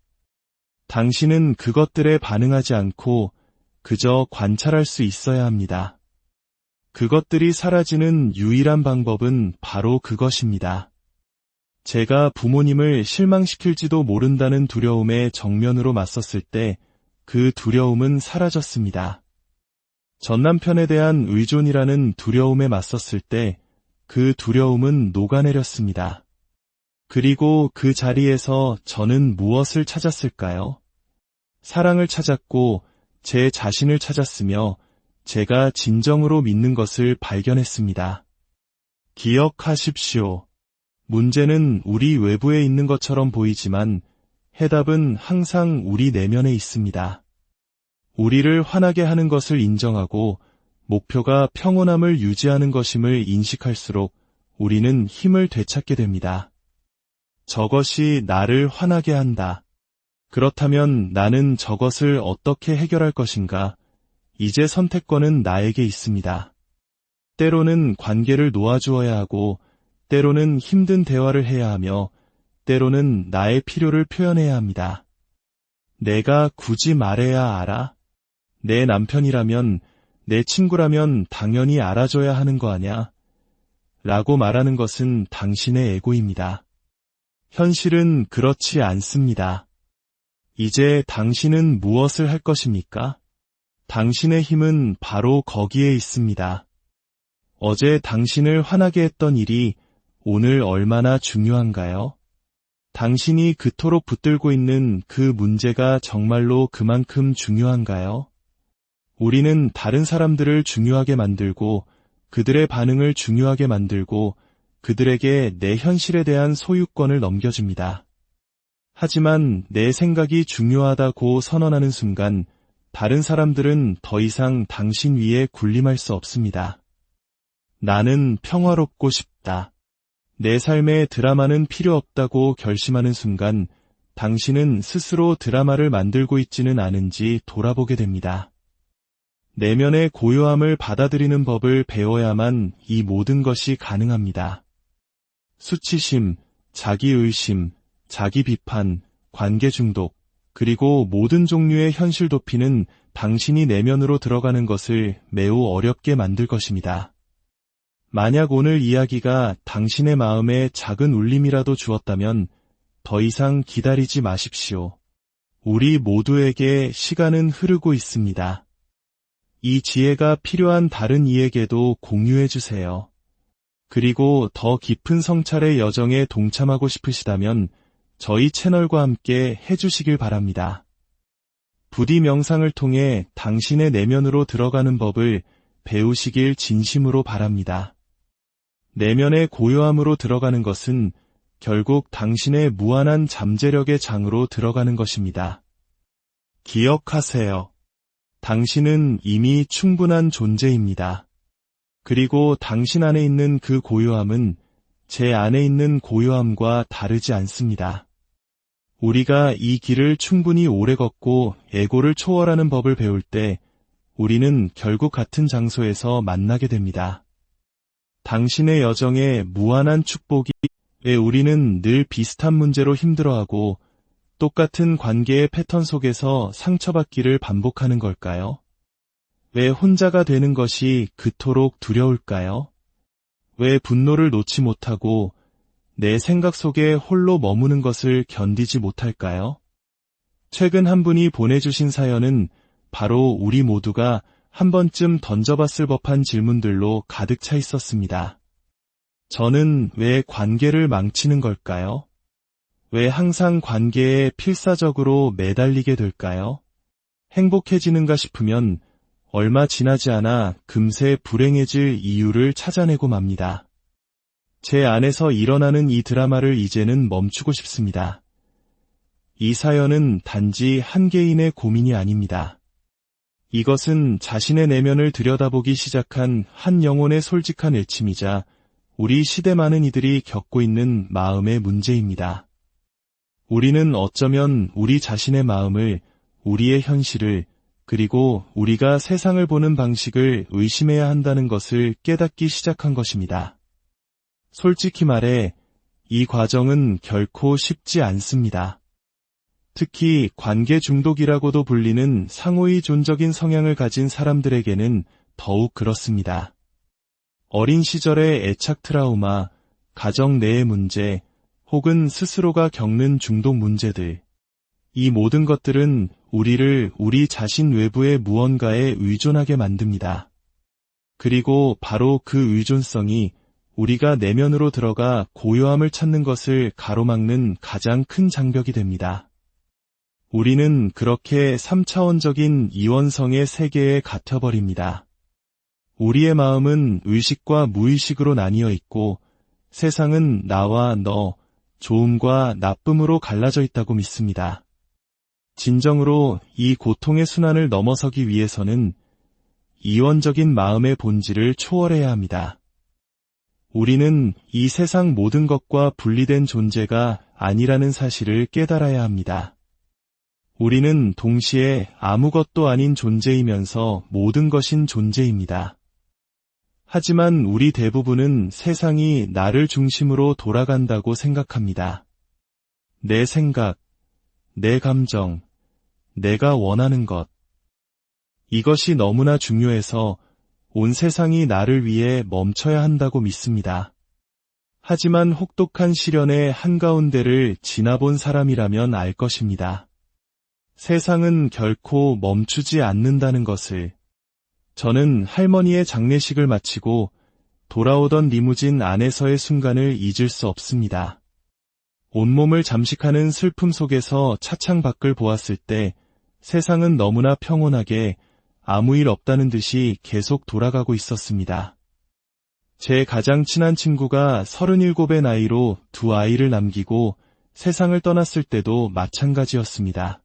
당신은 그것들에 반응하지 않고 그저 관찰할 수 있어야 합니다. 그것들이 사라지는 유일한 방법은 바로 그것입니다. 제가 부모님을 실망시킬지도 모른다는 두려움에 정면으로 맞섰을 때 그 두려움은 사라졌습니다. 전남편에 대한 의존이라는 두려움에 맞섰을 때 그 두려움은 녹아내렸습니다. 그리고 그 자리에서 저는 무엇을 찾았을까요? 사랑을 찾았고 제 자신을 찾았으며 제가 진정으로 믿는 것을 발견했습니다. 기억하십시오. 문제는 우리 외부에 있는 것처럼 보이지만 해답은 항상 우리 내면에 있습니다. 우리를 화나게 하는 것을 인정하고 목표가 평온함을 유지하는 것임을 인식할수록 우리는 힘을 되찾게 됩니다. 저것이 나를 화나게 한다. 그렇다면 나는 저것을 어떻게 해결할 것인가? 이제 선택권은 나에게 있습니다. 때로는 관계를 놓아주어야 하고, 때로는 힘든 대화를 해야 하며, 때로는 나의 필요를 표현해야 합니다. 내가 굳이 말해야 알아? 내 남편이라면, 내 친구라면 당연히 알아줘야 하는 거 아냐? 라고 말하는 것은 당신의 에고입니다. 현실은 그렇지 않습니다. 이제 당신은 무엇을 할 것입니까? 당신의 힘은 바로 거기에 있습니다. 어제 당신을 화나게 했던 일이 오늘 얼마나 중요한가요? 당신이 그토록 붙들고 있는 그 문제가 정말로 그만큼 중요한가요? 우리는 다른 사람들을 중요하게 만들고 그들의 반응을 중요하게 만들고 그들에게 내 현실에 대한 소유권을 넘겨줍니다. 하지만 내 생각이 중요하다고 선언하는 순간 다른 사람들은 더 이상 당신 위에 군림할 수 없습니다. 나는 평화롭고 싶다. 내 삶에 드라마는 필요 없다고 결심하는 순간 당신은 스스로 드라마를 만들고 있지는 않은지 돌아보게 됩니다. 내면의 고요함을 받아들이는 법을 배워야만 이 모든 것이 가능합니다. 수치심, 자기의심, 자기비판, 관계중독, 그리고 모든 종류의 현실 도피는 당신이 내면으로 들어가는 것을 매우 어렵게 만들 것입니다. 만약 오늘 이야기가 당신의 마음에 작은 울림이라도 주었다면 더 이상 기다리지 마십시오. 우리 모두에게 시간은 흐르고 있습니다. 이 지혜가 필요한 다른 이에게도 공유해 주세요. 그리고 더 깊은 성찰의 여정에 동참하고 싶으시다면 저희 채널과 함께 해주시길 바랍니다. 부디 명상을 통해 당신의 내면으로 들어가는 법을 배우시길 진심으로 바랍니다. 내면의 고요함으로 들어가는 것은 결국 당신의 무한한 잠재력의 장으로 들어가는 것입니다. 기억하세요. 당신은 이미 충분한 존재입니다. 그리고 당신 안에 있는 그 고요함은 제 안에 있는 고요함과 다르지 않습니다. 우리가 이 길을 충분히 오래 걷고 에고를 초월하는 법을 배울 때 우리는 결국 같은 장소에서 만나게 됩니다. 당신의 여정에 무한한 축복이. 왜 우리는 늘 비슷한 문제로 힘들어하고 똑같은 관계의 패턴 속에서 상처받기를 반복하는 걸까요? 왜 혼자가 되는 것이 그토록 두려울까요? 왜 분노를 놓지 못하고 내 생각 속에 홀로 머무는 것을 견디지 못할까요? 최근 한 분이 보내주신 사연은 바로 우리 모두가 한 번쯤 던져봤을 법한 질문들로 가득 차 있었습니다. 저는 왜 관계를 망치는 걸까요? 왜 항상 관계에 필사적으로 매달리게 될까요? 행복해지는가 싶으면 얼마 지나지 않아 금세 불행해질 이유를 찾아내고 맙니다. 제 안에서 일어나는 이 드라마를 이제는 멈추고 싶습니다. 이 사연은 단지 한 개인의 고민이 아닙니다. 이것은 자신의 내면을 들여다보기 시작한 한 영혼의 솔직한 외침이자 우리 시대 많은 이들이 겪고 있는 마음의 문제입니다. 우리는 어쩌면 우리 자신의 마음을, 우리의 현실을, 그리고 우리가 세상을 보는 방식을 의심해야 한다는 것을 깨닫기 시작한 것입니다. 솔직히 말해 이 과정은 결코 쉽지 않습니다. 특히 관계 중독이라고도 불리는 상호의존적인 성향을 가진 사람들에게는 더욱 그렇습니다. 어린 시절의 애착 트라우마, 가정 내의 문제, 혹은 스스로가 겪는 중독 문제들, 이 모든 것들은 우리를 우리 자신 외부의 무언가에 의존하게 만듭니다. 그리고 바로 그 의존성이 우리가 내면으로 들어가 고요함을 찾는 것을 가로막는 가장 큰 장벽이 됩니다. 우리는 그렇게 3차원적인 이원성의 세계에 갇혀버립니다. 우리의 마음은 의식과 무의식으로 나뉘어 있고 세상은 나와 너, 좋음과 나쁨으로 갈라져 있다고 믿습니다. 진정으로 이 고통의 순환을 넘어서기 위해서는 이원적인 마음의 본질을 초월해야 합니다. 우리는 이 세상 모든 것과 분리된 존재가 아니라는 사실을 깨달아야 합니다. 우리는 동시에 아무것도 아닌 존재이면서 모든 것인 존재입니다. 하지만 우리 대부분은 세상이 나를 중심으로 돌아간다고 생각합니다. 내 생각, 내 감정, 내가 원하는 것. 이것이 너무나 중요해서 온 세상이 나를 위해 멈춰야 한다고 믿습니다. 하지만 혹독한 시련의 한가운데를 지나본 사람이라면 알 것입니다. 세상은 결코 멈추지 않는다는 것을. 저는 할머니의 장례식을 마치고 돌아오던 리무진 안에서의 순간을 잊을 수 없습니다. 온몸을 잠식하는 슬픔 속에서 차창 밖을 보았을 때 세상은 너무나 평온하게 아무 일 없다는 듯이 계속 돌아가고 있었습니다. 제 가장 친한 친구가 37의 나이로 2아이를 남기고 세상을 떠났을 때도 마찬가지였습니다.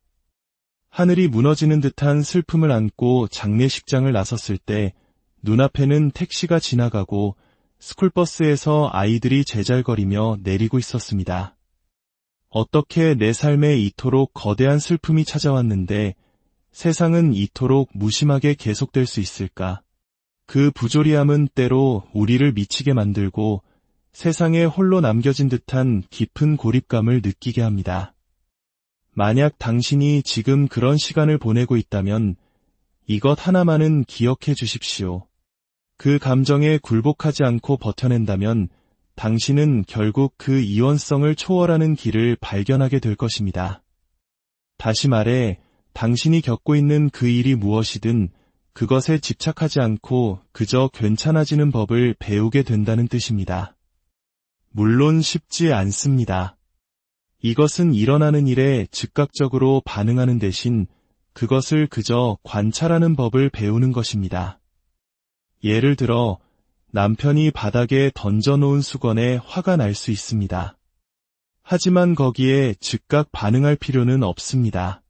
하늘이 무너지는 듯한 슬픔을 안고 장례식장을 나섰을 때 눈앞에는 택시가 지나가고 스쿨버스에서 아이들이 제잘거리며 내리고 있었습니다. 어떻게 내 삶에 이토록 거대한 슬픔이 찾아왔는데 세상은 이토록 무심하게 계속될 수 있을까? 그 부조리함은 때로 우리를 미치게 만들고 세상에 홀로 남겨진 듯한 깊은 고립감을 느끼게 합니다. 만약 당신이 지금 그런 시간을 보내고 있다면 이것 하나만은 기억해 주십시오. 그 감정에 굴복하지 않고 버텨낸다면 당신은 결국 그 이원성을 초월하는 길을 발견하게 될 것입니다. 다시 말해, 당신이 겪고 있는 그 일이 무엇이든 그것에 집착하지 않고 그저 괜찮아지는 법을 배우게 된다는 뜻입니다. 물론 쉽지 않습니다. 이것은 일어나는 일에 즉각적으로 반응하는 대신 그것을 그저 관찰하는 법을 배우는 것입니다. 예를 들어 남편이 바닥에 던져놓은 수건에 화가 날 수 있습니다. 하지만 거기에 즉각 반응할 필요는 없습니다.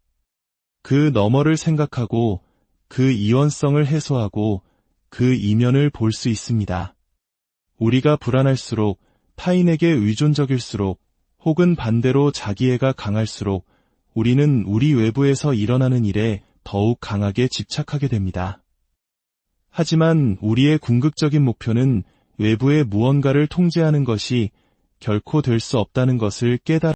그 너머를 생각하고 그 이원성을 해소하고 그 이면을 볼 수 있습니다. 우리가 불안할수록 타인에게 의존적일수록 혹은 반대로 자기애가 강할수록 우리는 우리 외부에서 일어나는 일에 더욱 강하게 집착하게 됩니다. 하지만 우리의 궁극적인 목표는 외부의 무언가를 통제하는 것이 결코 될 수 없다는 것을 깨달아